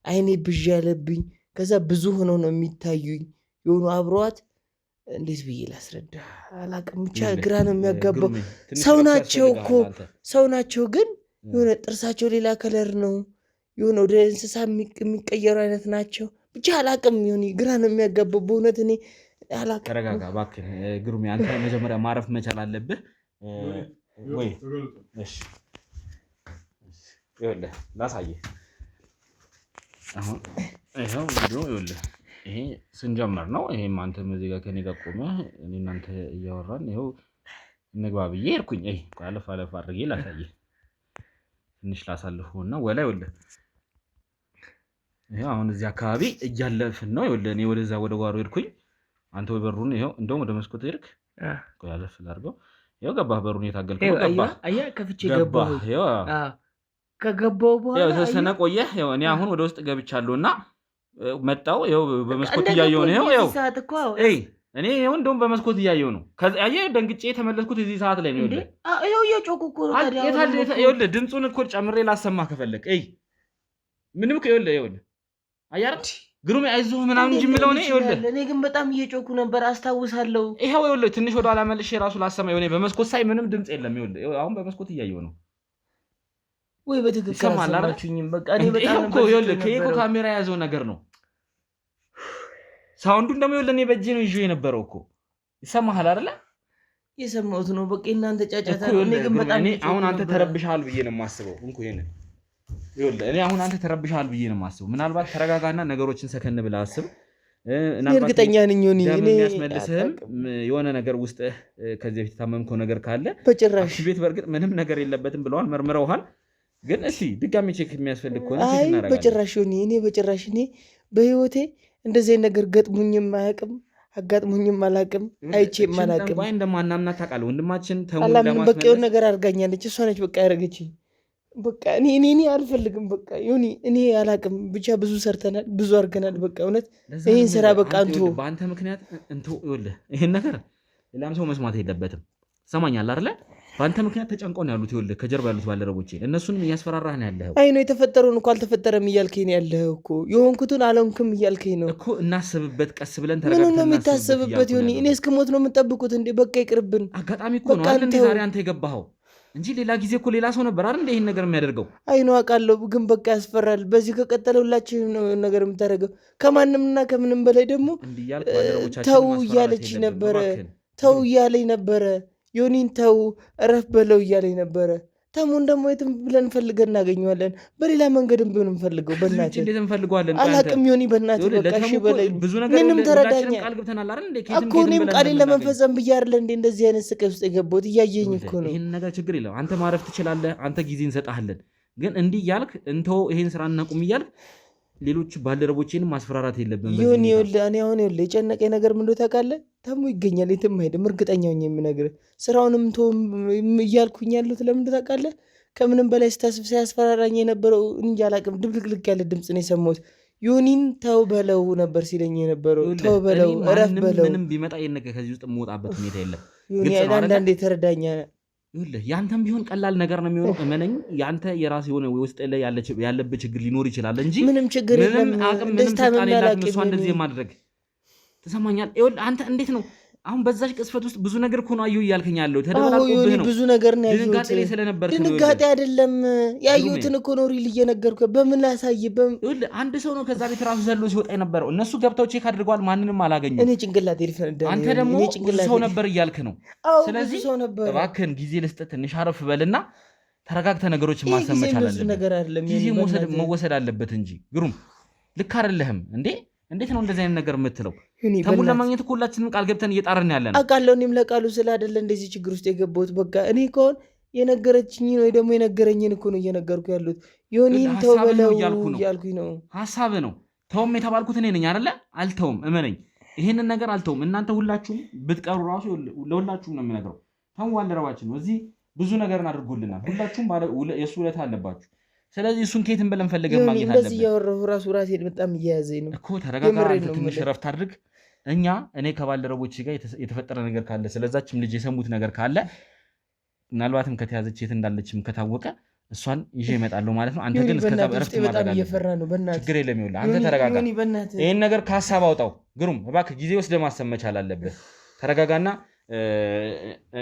አይኔ ብዥ ያለብኝ ከዛ ብዙ ሆነው ነው የሚታዩኝ የሆኑ አብረዋት እንዴት ብዬ ላስረዳ አላቅም ብቻ ግራ ነው የሚያጋባው ሰው ናቸው እኮ ሰው ናቸው ግን የሆነ ጥርሳቸው ሌላ ከለር ነው የሆነ ወደ እንስሳ የሚቀየሩ አይነት ናቸው ብቻ አላቅም ይሁን ግራ ነው የሚያጋባው በእውነት እኔ አላቅም ተረጋጋ እባክህ ግሩሜ አንተ መጀመሪያ ማረፍ መቻል አለብህ ወይ እሺ ይኸውልህ ላሳየህ አሁን ይሄው ቪዲዮ ይኸውልህ ይሄ ስንጀምር ነው ይሄም አንተም እዚህ ጋር ከኔ ጋር ቆመህ እኔ እናንተ እያወራን ይሄው እንግባ ብዬ ሄድኩኝ አለፍ አድርጌ ላሳየህ ትንሽ ላሳልፈውና ወላይ ይኸውልህ ይሄው አሁን እዚህ አካባቢ እያለፍን ነው ይኸውልህ እኔ ወደዛ ወደ ጓሮ ሄድኩኝ አንተ በሩን ይሄው እንደውም ወደ መስኮት ሄድክ ያለፍ ላድርገው ይሄው ገባህ በሩን የታገልከው ገባህ አያ ከፍቼ ገባህ ይሄው ከገባው በኋላ ያው ተሰነ ቆየህ ያው እኔ አሁን ወደ ውስጥ ገብቻለሁና መጣው ያው በመስኮት እያየሁ ነው ያው እኔ ይሄው እንደውም በመስኮት እያየሁ ነው ከዛ ያየ ደንግጬ ተመለስኩት እዚህ ሰዓት ላይ ነው ይኸውልህ ይሄው እየጮኩ እኮ ታዲያ ይኸውልህ ድምጹን እኮ ጨምሬ ላሰማህ ከፈለክ ምንም እኮ ይኸውልህ አያር ግሩሜ አይዞህ ምናምን እንጂ የምለው ይኸውልህ እኔ ግን በጣም እየጮኩ ነበር አስታውሳለሁ ይኸውልህ ትንሽ ወደ ኋላ መልሼ ራሱ ላሰማ ይሆነ በመስኮት ሳይ ምንም ድምጽ የለም ይኸውልህ አሁን በመስኮት እያየሁ ነው ወይ በትክክል አሰማችሁኝም በቃ እኔ በጣም እኮ ይኸውልህ ከይኮ ካሜራ ያዘው ነገር ነው ሳውንዱን ደግሞ ይኸውልህ እኔ በእጄ ነው ይዤ የነበረው እኮ ይሰማሃል አይደለ የሰማሁት ነው በቃ እናንተ ጫጫታ እኔ ግን በጣም እኔ አሁን አንተ ተረብሻል ብዬ ነው የማስበው እንኩ ይሄንን ይኸውልህ እኔ አሁን አንተ ተረብሻል ብዬ ነው የማስበው ምናልባት ተረጋጋና ነገሮችን ሰከን ብለህ አስብ እርግጠኛ ነኝ እኔ የሚያስመልስህም የሆነ ነገር ውስጥ ከዚህ በፊት ታመምከው ነገር ካለ በጭራሽ ቤት በርግጥ ምንም ነገር የለበትም ብለዋል መርምረውሃል ግን እሺ ድጋሚ ቼክ የሚያስፈልግ ከሆነ ቼክ እናደርጋለን በጭራሽ እኔ በጭራሽ እኔ በህይወቴ እንደዚህ ነገር ገጥሞኝም አያውቅም አጋጥሞኝም አላውቅም አይቼም አላውቅም ወይ እንደማናምናት ታውቃለህ ወንድማችን ተሙ ለማስመለስ በቃ ነገር አድርጋኛለች እሷ ነች በቃ ያደረገችኝ በቃ እኔ አልፈልግም። በቃ ዮኒ እኔ አላቅም። ብቻ ብዙ ሰርተናል፣ ብዙ አድርገናል። በቃ እውነት ይህን ስራ በቃ እንቶ በአንተ ምክንያት እንቶ ይኸውልህ፣ ይህን ነገር ሌላም ሰው መስማት የለበትም። ትሰማኛለህ አይደለ? በአንተ ምክንያት ተጨንቀው ነው ያሉት። ይኸውልህ ከጀርባ ያሉት ባልደረቦቼ እነሱንም እያስፈራራህ ነው ያለኸው። አይ ነው የተፈጠረውን እኮ አልተፈጠረም እያልከኝ ነው ያለኸው እኮ የሆንኩትን አልሆንክም እያልከኝ ነው እኮ። እናስብበት፣ ቀስ ብለን ተረጋግተን። ምን ነው የሚታሰብበት? ዮኒ እኔ እስክሞት ነው የምጠብቁት እንዴ? በቃ ይቅርብን። አጋጣሚ እኮ ነው አይደል እንዴ ዛሬ አንተ የገባኸው እንጂ ሌላ ጊዜ እኮ ሌላ ሰው ነበር አይደል እንዴ ይሄን ነገር የሚያደርገው? አይ ነው አውቃለሁ፣ ግን በቃ ያስፈራል። በዚህ ከቀጠለ ሁላችንም ነው ነገር የምታደርገው። ከማንምና ከምንም በላይ ደግሞ ተው እያለች ነበረ፣ ተው እያለኝ ነበረ። ዮኒን ተው እረፍ በለው እያለኝ ነበረ። ተሙን ደግሞ የትም ብለን ፈልገን እናገኘዋለን። በሌላ መንገድም ቢሆን እንፈልገው። በእናትህ እንዴት እንፈልገዋለን? አላቅም ዮኒ፣ በእናትህ በቃ እሺ በለኝ። ምንም ተረዳኝ እኮ። እኔም ቃሌን ለመፈጸም ብዬ አይደለ እንዴ እንደዚህ አይነት ስቃይ ውስጥ የገባሁት? እያየኝ እኮ ነው። ይሄን ነገር ችግር የለም፣ አንተ ማረፍ ትችላለህ። አንተ ጊዜ እንሰጣለን። ግን እንዲህ እያልክ እንተው ይሄን ስራ እናቁም እያልክ ሌሎች ባልደረቦቼንም ማስፈራራት የለብንም። ይሁን ይኸውልህ፣ እኔ አሁን ይኸውልህ የጨነቀኝ ነገር ምን እንደሆነ ታውቃለህ? ተሙ ይገኛል፣ የትም አይሄድም። እርግጠኛ ሆኜ የምነግርህ ስራውንም ተውም እያልኩኝ ያሉት ለምን እንደሆነ ታውቃለህ? ከምንም በላይ ስታስብ ሲያስፈራራኝ የነበረው እንጃ አላውቅም፣ ድብልቅልቅ ያለ ድምፅ ነው የሰማሁት። ዮኒን ተው በለው ነበር ሲለኝ የነበረው። ተው በለው፣ እረፍ በለው። ምንም ቢመጣ የነገ ከዚህ ውስጥ የምወጣበት ሁኔታ የለም። ዮኒ አንዳንዴ ተረዳኛ። ይኸውልህ ያንተም ቢሆን ቀላል ነገር ነው የሚሆነው። እመነኝ፣ ያንተ የራስ የሆነ ውስጥ ላይ ያለበት ችግር ሊኖር ይችላል እንጂ ምንም ችግር የለም። ምንም አቅም ምንም ስልጣን የላትም እሷ እንደዚህ የማድረግ። ትሰማኛለህ? ይኸውልህ አንተ እንዴት ነው አሁን በዛች ቅስፈት ውስጥ ብዙ ነገር እኮ ነው አየሁ እያልከኝ ያለው። ተደበላልቆብህ ነው። ብዙ ነገር ነው ያየሁት። ድንጋጤ ላይ ስለነበርክ ነው። ድንጋጤ አይደለም ያየሁትን እኮ ነው ሪል እየነገርኩህ። በምን ላሳይህ? ይኸውልህ አንድ ሰው ነው ከዛ ቤት ራሱ ዘሎ ሲወጣ የነበረው። እነሱ ገብተው ቼክ አድርገዋል፣ ማንንም አላገኙም። እኔ ጭንቅላቴ ሊፈነዳ። አንተ ደግሞ ብዙ ሰው ነበር እያልክ ነው። ስለዚህ እባክህን ጊዜ ልስጥህ፣ ትንሽ አረፍ በልና ተረጋግተህ ነገሮችን ማሰብ መቻል አለብህ። ጊዜ መወሰድ አለበት እንጂ ግሩም ልክ አይደለህም እንዴ? እንዴት ነው እንደዚህ አይነት ነገር የምትለው? ተሙን ለማግኘት እኮ ሁላችንም ቃል ገብተን እየጣርን ያለ ነው። አውቃለሁ። እኔም ለቃሉ ስላደለ እንደዚህ ችግር ውስጥ የገባሁት። በቃ እኔ ከሆን የነገረችኝን ወይ ደግሞ የነገረኝን እኮ ነው እየነገርኩ ያሉት። ዮኒን ተው በለው እያልኩኝ ነው። ሀሳብ ነው። ተውም የተባልኩት እኔ ነኝ አይደለ? አልተውም፣ እመነኝ፣ ይሄንን ነገር አልተውም። እናንተ ሁላችሁም ብትቀሩ ራሱ ለሁላችሁም ነው የምነግረው። ተሙ ባልደረባችን ነው፣ እዚህ ብዙ ነገርን አድርጎልናል። ሁላችሁም የእሱ ውለታ አለባችሁ። ስለዚህ እሱን ከየትም ብለን ፈልገን ማግኘት አለብን። እንደዚህ እያወራሁ ራሱ ራሴን በጣም እየያዘኝ ነው እኮ። ተረጋጋ፣ ትንሽ ረፍት አድርግ። እኔ ከባልደረቦች ጋር የተፈጠረ ነገር ካለ ስለዛችም ልጅ የሰሙት ነገር ካለ ምናልባትም ከተያዘች የት እንዳለችም ከታወቀ እሷን ይዤ እመጣለሁ ማለት ነው። አንተ ግን እስከዛ እረፍት ማድረግ አለብህ። ችግር የለም። ይኸውልህ አንተ ተረጋጋ። ይህን ነገር ከሀሳብ አውጣው። ግሩም እባክህ ጊዜ ወስደህ ማሰብ መቻል አለብህ። ተረጋጋና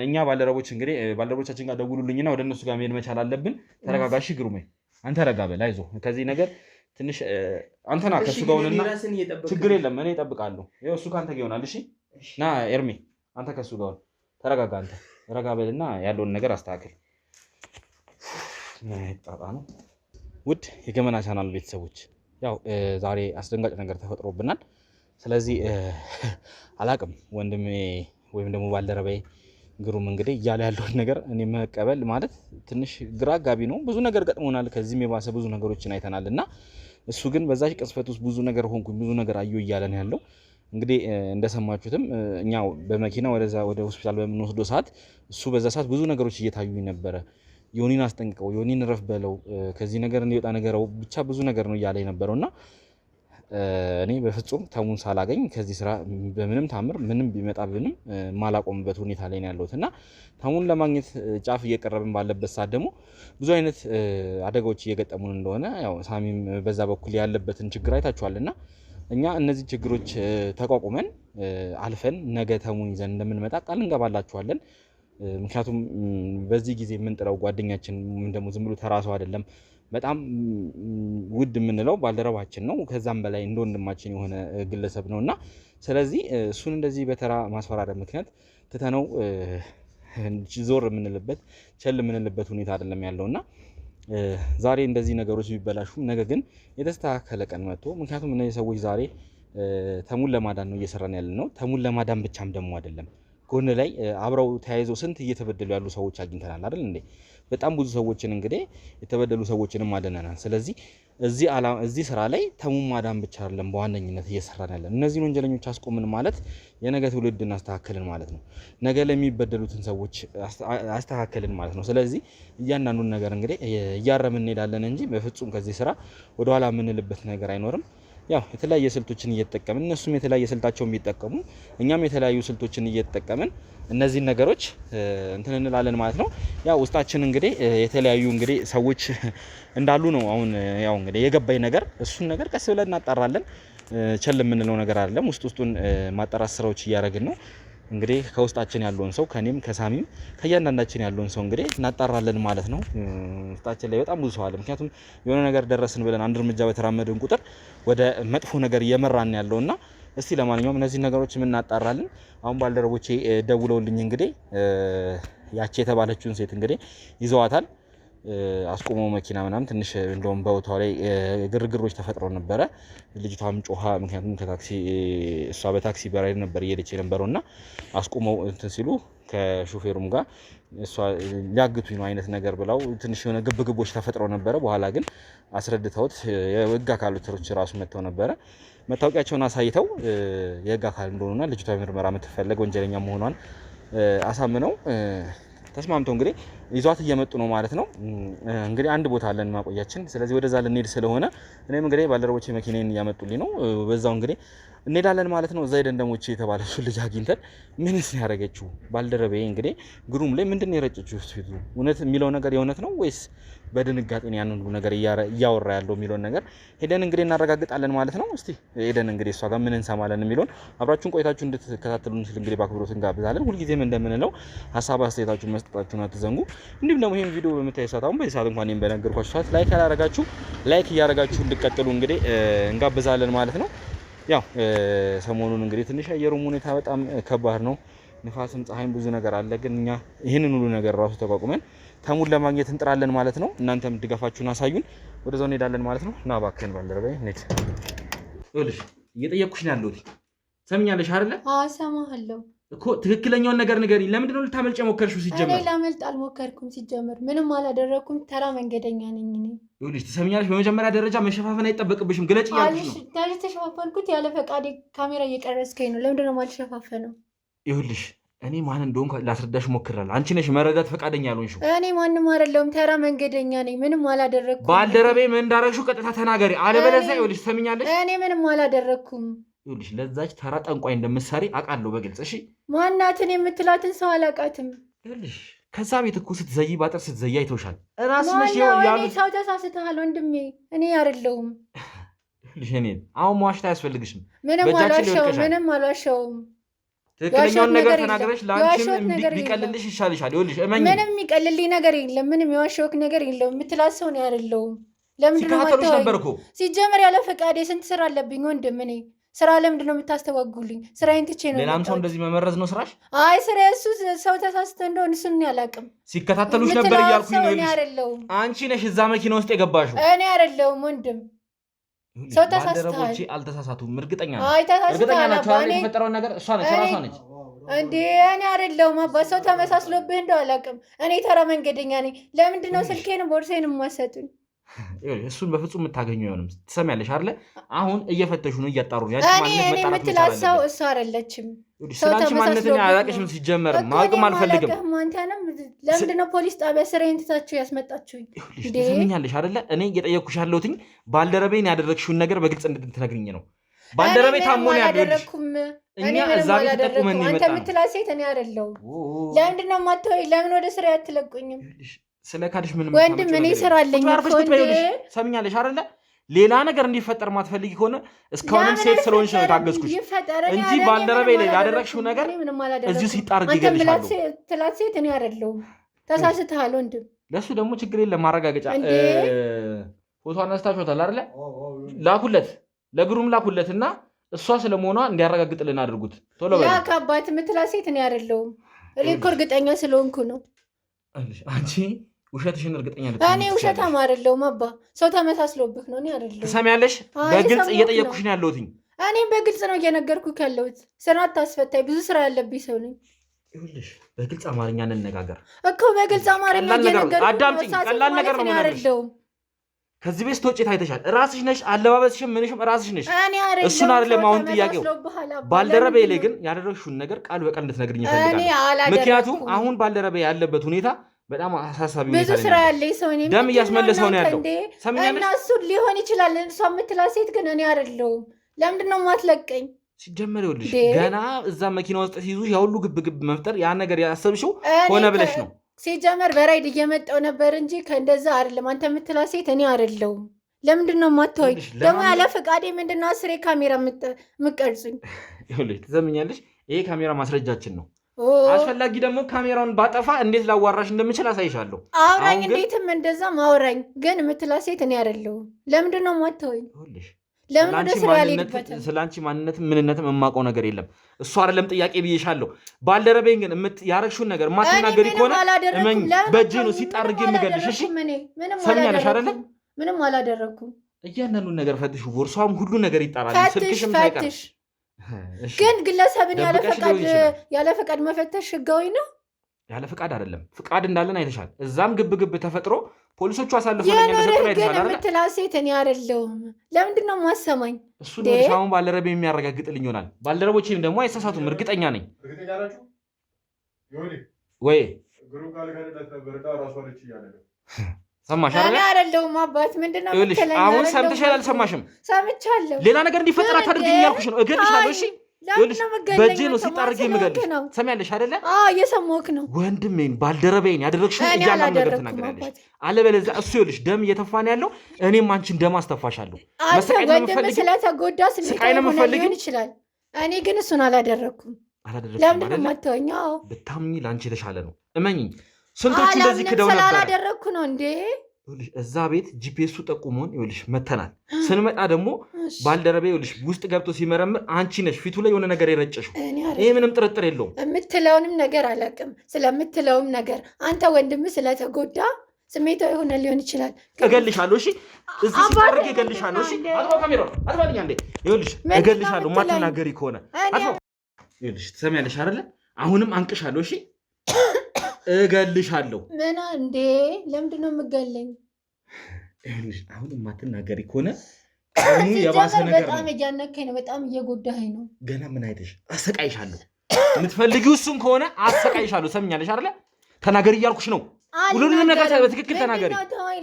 እኛ ባልደረቦቻችን ጋር ደውሉልኝና ወደ እነሱ ጋር መሄድ መቻል አለብን። ተረጋጋ እሺ ግሩሜ። አንተ ረጋ በል፣ አይዞህ። ከዚህ ነገር ትንሽ አንተና ከሱ ጋር ሆነና ችግር የለም እኔ እጠብቃለሁ። ይኸው እሱ ከአንተ ጋር ይሆናል። እሺ ና ኤርሜ፣ አንተ ከሱ ጋር ተረጋጋ። አንተ ረጋ በልና ያለውን ነገር አስተካክል። ጣጣ ነው። ውድ የገመና ቻናል ቤተሰቦች ያው ዛሬ አስደንጋጭ ነገር ተፈጥሮብናል። ስለዚህ አላቅም ወንድሜ ወይም ደግሞ ባልደረባዬ ግሩም እንግዲህ እያለ ያለውን ነገር እኔ መቀበል ማለት ትንሽ ግራ አጋቢ ነው። ብዙ ነገር ገጥሞናል፣ ከዚህም የባሰ ብዙ ነገሮችን አይተናል እና እሱ ግን በዛች ቅስፈት ውስጥ ብዙ ነገር ሆንኩኝ፣ ብዙ ነገር አየሁ እያለ ነው ያለው። እንግዲህ እንደሰማችሁትም እኛ በመኪና ወደ ሆስፒታል በምንወስደው ሰዓት እሱ በዛ ሰዓት ብዙ ነገሮች እየታዩኝ ነበረ። ዮኒን አስጠንቅቀው፣ ዮኒን ረፍ በለው፣ ከዚህ ነገር እንዲወጣ ነገረው፣ ብቻ ብዙ ነገር ነው እያለ የነበረው እና እኔ በፍጹም ተሙን ሳላገኝ ከዚህ ስራ በምንም ታምር ምንም ቢመጣብንም ማላቆምበት ሁኔታ ላይ ነው ያለሁት እና ተሙን ለማግኘት ጫፍ እየቀረብን ባለበት ሰዓት ደግሞ ብዙ አይነት አደጋዎች እየገጠሙን እንደሆነ ያው ሳሚም በዛ በኩል ያለበትን ችግር አይታችኋል እና እኛ እነዚህ ችግሮች ተቋቁመን አልፈን ነገ ተሙን ይዘን እንደምንመጣ ቃል እንገባላችኋለን። ምክንያቱም በዚህ ጊዜ የምንጥለው ጓደኛችን ደግሞ ዝም ብሎ ተራ ሰው አይደለም። በጣም ውድ የምንለው ባልደረባችን ነው። ከዛም በላይ እንደ ወንድማችን የሆነ ግለሰብ ነው እና ስለዚህ እሱን እንደዚህ በተራ ማስፈራሪያ ምክንያት ትተነው ዞር የምንልበት ቸል የምንልበት ሁኔታ አይደለም ያለው እና ዛሬ እንደዚህ ነገሮች ቢበላሹም ነገ ግን የተስተካከለ ቀን መጥቶ ምክንያቱም እነዚህ ሰዎች ዛሬ ተሙን ለማዳን ነው እየሰራን ያለ ነው። ተሙን ለማዳን ብቻም ደግሞ አይደለም ጎን ላይ አብረው ተያይዘው ስንት እየተበደሉ ያሉ ሰዎች አግኝተናል አይደል እንዴ? በጣም ብዙ ሰዎችን እንግዲህ የተበደሉ ሰዎችንም አድነናል። ስለዚህ እዚህ ስራ ላይ ተሙን ማዳን ብቻ አይደለም በዋነኝነት እየሰራን ያለን። እነዚህን ወንጀለኞች አስቆምን ማለት የነገ ትውልድን አስተካከልን ማለት ነው። ነገ ለሚበደሉትን ሰዎች አስተካከልን ማለት ነው። ስለዚህ እያንዳንዱን ነገር እንግዲህ እያረምን እንሄዳለን እንጂ በፍጹም ከዚህ ስራ ወደኋላ የምንልበት ነገር አይኖርም። ያው የተለያየ ስልቶችን እየተጠቀምን እነሱም የተለያየ ስልታቸውን ቢጠቀሙ እኛም የተለያዩ ስልቶችን እየተጠቀምን እነዚህን ነገሮች እንትን እንላለን ማለት ነው። ያው ውስጣችን እንግዲህ የተለያዩ እንግዲህ ሰዎች እንዳሉ ነው አሁን ያው እንግዲህ የገባኝ ነገር። እሱን ነገር ቀስ ብለን እናጣራለን። ቸል የምንለው ነገር አይደለም። ውስጡን ማጣራት ስራዎች እያደረግን ነው። እንግዲህ ከውስጣችን ያለውን ሰው ከኔም ከሳሚም ከእያንዳንዳችን ያለውን ሰው እንግዲህ እናጣራለን ማለት ነው። ውስጣችን ላይ በጣም ብዙ ሰው አለ። ምክንያቱም የሆነ ነገር ደረስን ብለን አንድ እርምጃ በተራመድን ቁጥር ወደ መጥፎ ነገር እየመራን ያለውና እስቲ ለማንኛውም እነዚህ ነገሮች እናጣራለን። አሁን ባልደረቦቼ ደውለውልኝ እንግዲህ ያቺ የተባለችውን ሴት እንግዲህ ይዘዋታል። አስቆመው መኪና ምናምን ትንሽ እንደውም በቦታው ላይ ግርግሮች ተፈጥረው ነበረ። ልጅቷም ጮሃ፣ ምክንያቱም ከታክሲ እሷ በታክሲ በራይድ ነበር እየሄደች የነበረውና አስቆመው እንትን ሲሉ ከሹፌሩም ጋር እሷ ሊያግቱኝ ነው አይነት ነገር ብለው ትንሽ የሆነ ግብግቦች ተፈጥረው ነበረ። በኋላ ግን አስረድተውት የህግ አካሎች ራሱ መጥተው ነበረ። መታወቂያቸውን አሳይተው የህግ አካል እንደሆኑና ልጅቷ ምርመራ የምትፈለግ ወንጀለኛ መሆኗን አሳምነው ተስማምተው እንግዲህ ይዟት እየመጡ ነው ማለት ነው። እንግዲህ አንድ ቦታ አለን ማቆያችን። ስለዚህ ወደዛ ልንሄድ ስለሆነ እኔም እንግዲህ ባልደረቦቼ መኪናዬን እያመጡልኝ ነው። በዛው እንግዲህ እንሄዳለን ማለት ነው። እዛ ሄደን ደግሞ የተባለችው ልጅ አግኝተን ምንስ ያደረገችው ባልደረበዬ እንግዲህ ግሩም ላይ ምንድን ነው የረጨችው ፊቱ እውነት የሚለው ነገር የእውነት ነው ወይስ በድንጋጤ ነው ያንን ሁሉ ነገር እያወራ ያለው የሚለውን ነገር ሄደን እንግዲህ እናረጋግጣለን ማለት ነው። እስቲ ሄደን እንግዲህ እሷ ጋር ምን እንሰማለን የሚለውን አብራችሁን ቆይታችሁ እንድትከታተሉን ስል እንግዲህ በአክብሮት እንጋብዛለን። ሁልጊዜም እንደምንለው ሀሳብ አስተያየታችሁን መስጠታችሁን አትዘንጉ። እንዲሁም ደግሞ ይሄን ቪዲዮ በምታዩ ሰዓት አሁን በዚህ ሰዓት እንኳን እኔም በነገርኳችሁ ሰዓት ላይክ ያላረጋችሁ ላይክ እያረጋችሁ እንድትቀጥሉ እንግዲህ እንጋብዛለን ማለት ነው። ያው ሰሞኑን እንግዲህ ትንሽ አየሩም ሁኔታ በጣም ከባድ ነው። ንፋስም ፀሐይም ብዙ ነገር አለ። ግን እኛ ይህንን ሁሉ ነገር ራሱ ተቋቁመን ተሙን ለማግኘት እንጥራለን ማለት ነው። እናንተም ድጋፋችሁን አሳዩን። ወደዛው እንሄዳለን ማለት ነው። እና እባክህን ባልደረባዬ ነኝ ይኸውልሽ እየጠየቅኩሽ ነው ያለሁት። ሰምኛለሽ አይደለ? አዎ ሰማሃለሁ እኮ ትክክለኛውን ነገር ንገሪኝ። ለምንድን ነው ልታመልጭ የሞከርሽው? ሲጀመር እኔ ላመልጥ አልሞከርኩም። ሲጀመር ምንም አላደረኩም። ተራ መንገደኛ ነኝ እኔ። ይኸውልሽ ትሰምኛለሽ፣ በመጀመሪያ ደረጃ መሸፋፈን አይጠበቅብሽም። ግለጭ እያልኩሽ ነው። ታዲያ ተሸፋፈንኩት ያለ ፈቃዴ ካሜራ እየቀረስከኝ ነው። ለምንድን ነው የማልሸፋፈነው? ይኸውልሽ እኔ ማን እንደሆንኩ ላስረዳሽ ሞክራለሁ። አንቺ ነሽ መረዳት ፈቃደኛ ያልሆንሽው። እኔ ማንም አይደለሁም፣ ተራ መንገደኛ ነኝ። ምንም አላደረኩም። ባልደረቤ ምን እንዳደረግሽው ቀጥታ ተናገሪ፣ አለበለዚያ ይኸውልሽ ትሰምኛለሽ። እኔ ምንም አላደረኩም። ይኸውልሽ ለዛች ተራ ጠንቋይ እንደምትሰሪ አውቃለሁ በግልጽ። እሺ ማናትን የምትላትን ሰው አላውቃትም። ይኸውልሽ ከዛ ቤት እኮ ስትዘይ ባጥር ስትዘይ አይተውሻል። እራስሽ ነሽ ያሉ ሰው ተሳስተሃል ወንድሜ፣ እኔ አይደለሁም። ይኸውልሽ እኔ አሁን መዋሸት አያስፈልግሽም። ምንም አልዋሸውም። ትክክለኛውን ነገር ተናግረሽ ለአንቺም ቢቀልልሽ ይሻልሻል። ይኸውልሽ እመኝ፣ ምንም የሚቀልልኝ ነገር የለም። ምንም የዋሸሁት ነገር የለውም። የምትላት ሰው ነው አይደለሁም። ለምንድን ነው የማታወኝ? ሲጀመር ያለ ፈቃዴ ስንት ስራ አለብኝ ወንድም። እኔ ስራ ለምንድን ነው የምታስተዋጉልኝ? ስራዬን ትቼ ነው። ሌላም ሰው እንደዚህ መመረዝ ነው ስራሽ? አይ ስራ እሱ ሰው ተሳስተ እንደሆነ እሱን ያላቅም ሲከታተሉሽ ነበር እያልኩኝ ነው። እኔ አይደለሁም። አንቺ ነሽ እዛ መኪና ውስጥ የገባሽው። እኔ አይደለሁም ወንድም። ሰው ተሳስተሃል። አልተሳሳቱም። እርግጠኛ ነኝ። አይ ተሳስተሃል። የተፈጠረውን ነገር እሷ ነች ራሷ ነች እንዴ። እኔ አይደለሁም አባ። ሰው ተመሳስሎብህ እንደው አላውቅም። እኔ ተራ መንገደኛ ነኝ። ለምንድን ነው ስልኬን ቦርሴን የማሰጡኝ? እሱን በፍጹም የምታገኙ አይሆንም። ትሰሚያለሽ አይደለ? አሁን እየፈተሹ ነው፣ እያጣሩ ነው። እኔ የምትላት ሰው እሷ አይደለችም። ስለአንቺ ማንነት እኔ አላውቅሽም። ሲጀመር ማወቅም አልፈልግም። ለምንድን ነው ፖሊስ ጣቢያ ስራዬን ትታችሁ ያስመጣችሁኝ? ትሰሚኛለሽ አይደለ? እኔ እየጠየቅኩሽ ያለሁትኝ ባልደረቤን ያደረግሽውን ነገር በግልጽ እንድትነግሪኝ ነው። ባልደረቤ ታሞ ነው ያለሁልሽ። እኛ እዛ ቤት ተጠቁመን ነው የመጣነው። አንተ የምትላት ሴት እኔ አይደለሁም። ለምንድን ነው የማትወይ? ለምን ወደ ስራ አትለቁኝም? ስለ ካድሽ ምንም ወንድም እኔ ስራ አለኝ እኮ እንዴ። ሰምኛለሽ አይደለ? ሌላ ነገር እንዲፈጠር ማትፈልጊ ከሆነ እስካሁንም ሴት ስለሆንሽ ነው የታገዝኩሽ እንጂ ባልደረቤ ላይ ያደረግሽው ነገር እዚሁ ሲጣር ይገልሻል። ትላት ሴት እኔ አይደለሁም። ተሳስተሃል ወንድም። ለሱ ደግሞ ችግር የለም። ማረጋገጫ ፎቶ አነስታችኋታል አይደለ? ላኩለት፣ ለግሩም ላኩለትና እሷ ስለመሆኗ እንዲያረጋግጥልን አድርጉት። ቶሎ በል። ያ ከአባት የምትላት ሴት እኔ አይደለሁም። እኔ እኮ እርግጠኛ ስለሆንኩ ነው። አንቺ ውሸትሽን እርግጠኛ እኔ ውሸታም አይደለሁም አባ። ሰው ተመሳስሎብህ ነው። እኔ አይደለሁም። ትሰሚያለሽ? በግልጽ እየጠየቅኩሽ ነው ያለሁት። እኔም በግልጽ ነው እየነገርኩህ ያለሁት። ስራ አታስፈታኝ። ብዙ ስራ ያለብኝ ሰው ነኝ። ይኸውልሽ በግልጽ አማርኛ እንነጋገር እኮ በግልጽ አማርኛ እየነገርኩሽ አዳምጪኝ ቀላል ነገር ነው አይደለም ከዚህ ቤት ተወጪ ታይተሻል ራስሽ ነሽ አለባበስሽም ምንሽም ራስሽ ነሽ እሱን አይደለም አሁን ጥያቄው ባልደረቤ ላይ ግን ያደረግሽውን ነገር ቃል በቃል እንድትነግሪኝ እፈልጋለሁ ምክንያቱም አሁን ባልደረቤ ያለበት ሁኔታ በጣም አሳሳቢ ሁኔታ ብዙ ስራ ያለኝ ሰው ነኝ ደም እያስመለሰው ነው ያለው እና እሱ ሊሆን ይችላል እሷ የምትላት ሴት ግን እኔ አይደለሁም ለምንድን ነው የማትለቀኝ ሲጀመር ይኸውልሽ ገና እዛ መኪና ውስጥ ሲይዙሽ ያ ሁሉ ግብግብ መፍጠር ያ ነገር ያሰብሽው ሆነ ብለሽ ነው ሲጀመር በራይድ እየመጣው ነበር እንጂ ከእንደዛ አይደለም አንተ የምትላት ሴት እኔ አይደለሁም ለምንድን ነው የማትወይ ደግሞ ያለ ፈቃዴ ምንድነው አስሬ ካሜራ የምትቀርጹኝ ይኸውልሽ ትዘምኛለሽ ይሄ ካሜራ ማስረጃችን ነው አስፈላጊ ደግሞ ካሜራውን ባጠፋ እንዴት ላዋራሽ እንደምችል አሳይሻለሁ አውራኝ እንዴትም እንደዛ ማውራኝ ግን የምትላት ሴት እኔ አይደለሁም ለምንድን ነው የማትወይ ለምን ወደ ስራ ያልሄድበት ስላንቺ ማንነትም ምንነትም የማውቀው ነገር የለም እሱ አይደለም ጥያቄ ብዬሻለሁ ባልደረበኝ ግን ያረግሽውን ነገር ማትናገሪ ከሆነ እመኝ በእጅ ነው ሲጣርግ የምገልሽ እሺ ሰምኛለሽ አይደለ ምንም አላደረኩም እያንዳንዱን ነገር ፈትሹ ቦርሷም ሁሉ ነገር ይጣራል ስልክሽም ሳይቀር ግን ግለሰብን ያለ ፈቃድ መፈተሽ ህጋዊ ነው ያለ ፈቃድ አይደለም ፈቃድ እንዳለን አይተሻል እዛም ግብግብ ተፈጥሮ ፖሊሶቹ አሳልፈው ለኛ እንደሰጡ አይተሻል አይደል የምትላት ሴት እኔ አይደለሁም ለምንድን ነው የማሰማኝ እሱ ነው ሻውን ባልደረቤ የሚያረጋግጥልኝ ይሆናል ባልደረቦቼም ደግሞ አይሳሳቱም እርግጠኛ ነኝ እርግጠኛ ናችሁ ይሁን ወይ ግሩ ጋር ለጋደት ነበር ዳ ራሷ ልጅ ያለ ነው ሰማሽ አይደል እኔ አይደለሁም አባት ምንድነው የምትለኝ አሁን ሰምተሻል አልሰማሽም ሰምቻለሁ ሌላ ነገር እንዲፈጠር አታድርገኝ ያልኩሽ ነው እገልሻለሁ እሺ በእጄ ነው ሲጣርግ የምገልሽ ሰሚያለሽ አይደለ እየሰማሁህ ነው ወንድሜን ባልደረቤን ያደረግሽው እያንዳንዱ ነገር ትናገራለሽ አለበለዚያ እሱ ይኸውልሽ ደም እየተፋን ያለው እኔም አንቺን ደም አስተፋሻለሁ ወንድም ስለተጎዳ ስሜት ሊሆን ይችላል እኔ ግን እሱን አላደረኩም ለምንድን ነው የማትተወኝ ብታምኚ ለአንቺ የተሻለ ነው እመኚኝ ስንቶቹ እንደዚህ ክደው ነበር ስላላደረኩ ነው እንዴ ይኸውልሽ እዛ ቤት ጂፒኤሱ ጠቁሞን ይኸውልሽ መተናል ስንመጣ ደግሞ ባልደረቤ ይኸውልሽ ውስጥ ገብቶ ሲመረምር አንቺ ነሽ ፊቱ ላይ የሆነ ነገር የረጨሽው ይሄ ምንም ጥርጥር የለውም የምትለውንም ነገር አላውቅም ስለምትለውም ነገር አንተ ወንድም ስለተጎዳ ስሜታዊ ሆነ ሊሆን ይችላል እገልሻለሁ እሺ እዚህ ሲታርግ እገልሻለሁ እሺ አጥፋው ካሜራው አጥፋልኝ አንዴ ይኸውልሽ እገልሻለሁ ማትናገሪ ከሆነ አጥፋው ይኸውልሽ ትሰሚያለሽ አይደለ አሁንም አንቅሻለሁ እሺ እገልሻለሁ ምን እንዴ ለምንድን ነው የምገለኝ ይኸውልሽ አሁን ማትናገሪ ከሆነ አሁን የባሰ ነገር በጣም እያነከኝ ነው በጣም እየጎዳኸኝ ነው ገና ምን አይተሽ አሰቃይሻለሁ የምትፈልጊው እሱን ከሆነ አሰቃይሻለሁ ሰምኛለሽ አይደለ ተናገሪ እያልኩሽ ነው ሁሉንም ነገር በትክክል ተናገሪ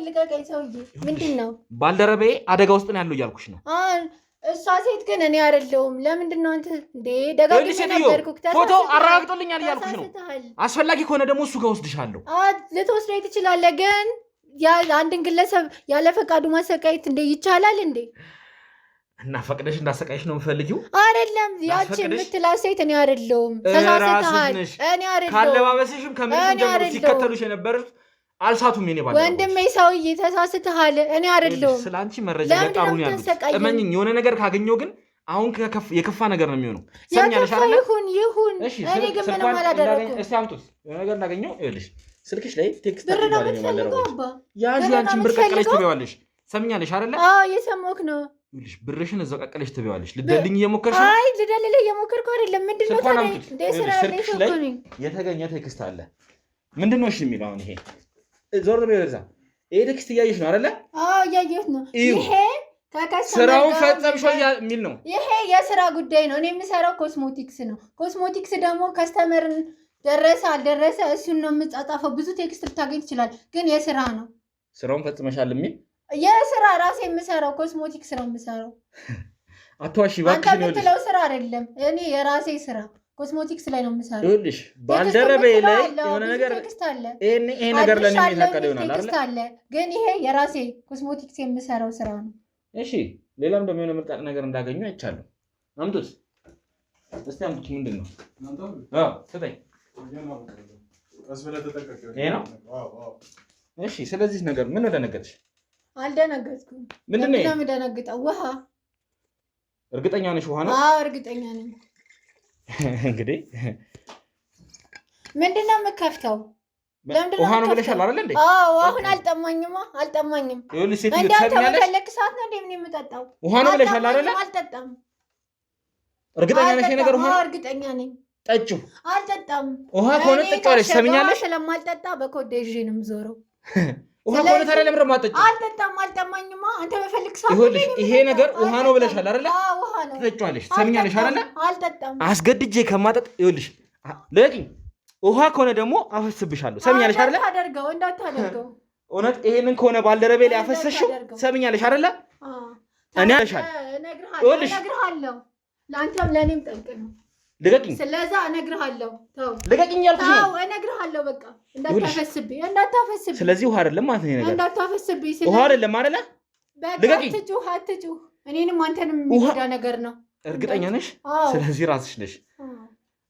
ልቀቀኝ ሰውዬ ምንድን ነው ባልደረቤ አደጋ ውስጥ ነው ያለው እያልኩሽ ነው እሷ ሴት ግን እኔ አይደለሁም ለምንድን ነው አንተ እንዴ ደጋግሜ ነገርኩህ ፎቶ አረጋግጦልኛል እያልኩሽ ነው አስፈላጊ ከሆነ ደግሞ እሱ ጋር ወስድሻለሁ ልትወስደኝ ትችላለህ ግን አንድን ግለሰብ ያለ ፈቃዱ ማሰቃየት እንደ ይቻላል እንዴ እና ፈቅደሽ እንዳሰቃይሽ ነው የምፈልጊው አይደለም ያቺ የምትላት ሴት እኔ አይደለሁም ተሳስተሃል እኔ አይደለሁም ካለባበስሽም ከምንም ጀምሮ ሲከተሉሽ የነበሩት አልሳቱም የኔ ባለ ወንድሜ ሰውዬ ተሳስተሃል እኔ አይደለሁም ስላንቺ መረጃ ያጣሩኝ ያሉት እመኝኝ የሆነ ነገር ካገኘው ግን አሁን የከፋ ነገር ነው የሚሆነው ሰምኛለሽ አይደል ይሁን እኔ ግን ምንም አላደረኩም እስቲ አምጡት የሆነ ነገር እንዳገኘው ይኸውልሽ ስልክሽ ላይ ቴክስት አድርጋለኝ ባለረው ያዙ ያንቺን ብር ቀቅለሽ ትበያለሽ ሰምኛለሽ አይደል እየሰማሁህ ነው ይኸውልሽ ብርሽን እዛው ቀቅለሽ ትበያለሽ ልደልኝ እየሞከርሽ አይ ልደልልህ እየሞከርኩ አይደለም ምንድነው ታዲያ ስልክሽ ላይ የተገኘ ቴክስት አለ ምንድነው እሺ የሚለው አሁን ይሄ ዞር በይ ወደዛ ይሄ ቴክስት እያየሽ ነው አይደለ እያየሁት ነው ይሄ ስራውን ፈጸምሽው የሚል ነው ይሄ የስራ ጉዳይ ነው እኔ የምሰራው ኮስሞቲክስ ነው ኮስሞቲክስ ደግሞ ከስተመርን ደረሰ አልደረሰ እሱን ነው የምጻጻፈው ብዙ ቴክስት ልታገኝ ይችላል ግን የስራ ነው ስራውን ፈጽመሻል የሚል የስራ ራሴ የምሰራው ኮስሞቲክስ ነው የምሰራው አትዋሺ እባክሽ አንተ የምትለው ስራ አይደለም እኔ የራሴ ስራ ኮስሞቲክስ ላይ ነው የምሰራው ይኸውልሽ ባልደረቤ ላይ የሆነ ነገር ይሄ ነገር ለኔ የሚታቀደ ይሆናል አይደል አለ ግን ይሄ የራሴ ኮስሞቲክስ የምሰራው ስራ ነው እሺ ሌላም ደግሞ የሆነ ምርጥ ነገር እንዳገኙ አይቻለሁ አምጡት እስቲ አምጡት ምንድነው ስጠኝ ይሄ ነው እሺ ስለዚህ ነገር ምን ደነገጥሽ አልደነገጥኩም ምንድነው ነው የምደነግጠው ውሃ እርግጠኛ ነሽ ውሃ ነው አዎ እርግጠኛ ነኝ እንግዲህ ምንድነው የምከፍተው ውሃ ነው ብለሻል አይደል እንዴ አዎ አሁን አልጠማኝም ይኸውልሽ ሴት ልትሰሚያለሽ ፈለክ ሰዓት ነው እንደምን የምጠጣው ውሃ ነው ብለሻል አይደል አልጠጣም እርግጠኛ ነሽ ነገር ውሃ ነው እርግጠኛ ነኝ ጠጪው። አልጠጣም። ውሃ ከሆነ ጠጪዋለሽ። ሰምኛለሽ? ስለማልጠጣ በኮዳ ይዤ ነው የምዞረው። ውሃ ከሆነ ታዲያ ለምን ማጠጪ? አልጠጣም። አልጠማኝማ። አንተ በፈልክ ሰው ይኸውልሽ፣ ይሄ ነገር ውሃ ነው ብለሻል አይደለ? ውሃ ነው። ጠጪዋለሽ። ሰምኛለሽ አይደለ? አልጠጣም። አስገድጄ ከማጠጥ ይኸውልሽ፣ ለቂኝ። ውሃ ከሆነ ደግሞ አፈስብሻለሁ። ሰምኛለሽ አይደለ? እንዳታደርገው። እውነት ይሄንን ከሆነ ባልደረቤ ላይ አፈሰሽው። ሰምኛለሽ አይደለ? እኔ አለሻል። እነግርሃለሁ። ለአንተም ለእኔም ጠንቅ ነው። ልቀቂኝ። ስለዛ እነግርሃለሁ። ተው ልቀቂኝ ያልኩሽ ነው። እነግርሃለሁ። በቃ እንዳታፈስብኝ። ስለዚህ ውሃ አይደለም ማለት ነው ነገር። እንዳታፈስብኝ። ውሃ አይደለም አይደለ? ልቀቂኝ። አትጩህ። እኔንም አንተንም የሚጎዳ ነገር ነው። እርግጠኛ ነሽ? ስለዚህ ራስሽ ነሽ።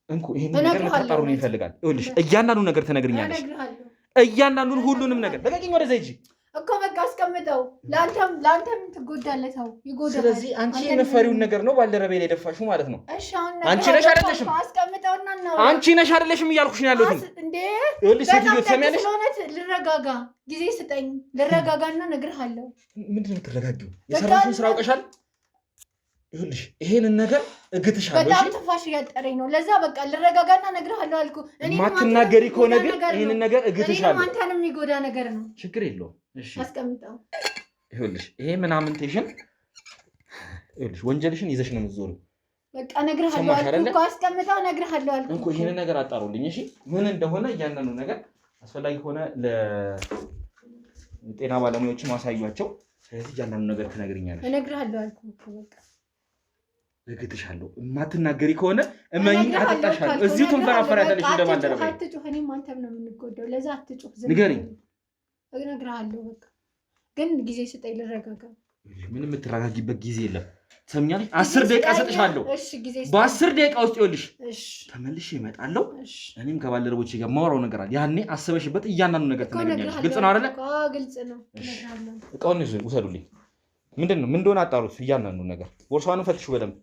እንኩ ይሄን ነገር ልታጣሩ ነው ይፈልጋል። ይኸውልሽ እያንዳንዱ ነገር ትነግሪኛለሽ። እያንዳንዱን ሁሉንም ነገር ልቀቂኝ። ወደዛ ሂጂ እኮ በቃ አስቀምጠው። ለአንተም ትጎዳለህ። ሰው ይጎዳል። ስለዚህ አንቺ የምትፈሪውን ነገር ነው ባልደረቤ ላይ ደፋሽው ማለት ነው። እሺ አሁን አንቺ ነሽ አይደለሽም? አስቀምጠውና ነው። አንቺ ነሽ አይደለሽም እያልኩሽ ነው ያለሁት እንዴ። ይኸውልሽ ሴትዮ ትሰሚያለሽ? ልረጋጋ፣ ጊዜ ስጠኝ። ልረጋጋና እነግርሃለሁ። ምንድን ነው የምትረጋጊው? የሰራሽውን ስራ አውቀሻል። ይኸውልሽ ይሄንን ነገር እግትሻለሁ። በጣም ትንፋሽ እያጠረኝ ነው። ለዛ በቃ ልረጋጋና እነግርሃለሁ አልኩ። ማትናገሪ ከሆነ ግን ይሄንን ነገር እግትሻለሁ። አንተንም የሚጎዳ ነገር ነው። ችግር የለውም። እሺ አስቀምጠው። ይኸውልሽ ይሄ ምናምንቴሽን ይኸውልሽ ወንጀልሽን ይዘሽ ነው የምትዞሪው። በቃ እነግርሃለሁ አልኩ እኮ። አስቀምጠው። እነግርሃለሁ አልኩ እኮ። ይሄንን ነገር አጣሩልኝ እሺ፣ ምን እንደሆነ እያንዳንዱ ነገር አስፈላጊ ሆነ ለጤና ባለሙያዎች ማሳዩአቸው። ስለዚህ እያንዳንዱ ነገር ትነግሪኛለሽ። እነግርሃለሁ አልኩ እኮ። በቃ እግትሻለሁ። የማትናገሪ ከሆነ እመኝ አጠጣሻለሁ። እዚሁ ትንፈራፈሪያለሽ እንደማልደረበ። አትጩህ። እኔም አንተም ነው የምንጎዳው። ለዛ አትጩህ። ንገሪኝ። እነግርሃለሁ በቃ። ግን ጊዜ ስጠኝ ልረጋጋ። ምንም የምትረጋጊበት ጊዜ የለም። ትሰምኛለሽ? 10 ደቂቃ ሰጥሻለሁ። እሺ ጊዜ በ10 ደቂቃ ውስጥ ይኸውልሽ እሺ ተመልሼ እመጣለሁ። እኔም ከባልደረቦቼ ጋር ማወራው ነገር አለ። ያኔ አስበሽበት እያንዳንዱ ነገር ትነግሪኛለሽ። ግልጽ ነው አይደለ? ግልጽ ነው። እነግርሃለሁ። እቃውን ውሰዱልኝ። ምንድን ነው ምን እንደሆነ አጣሩት። እያንዳንዱ ነገር ቦርሳዋንም ፈትሹ በደንብ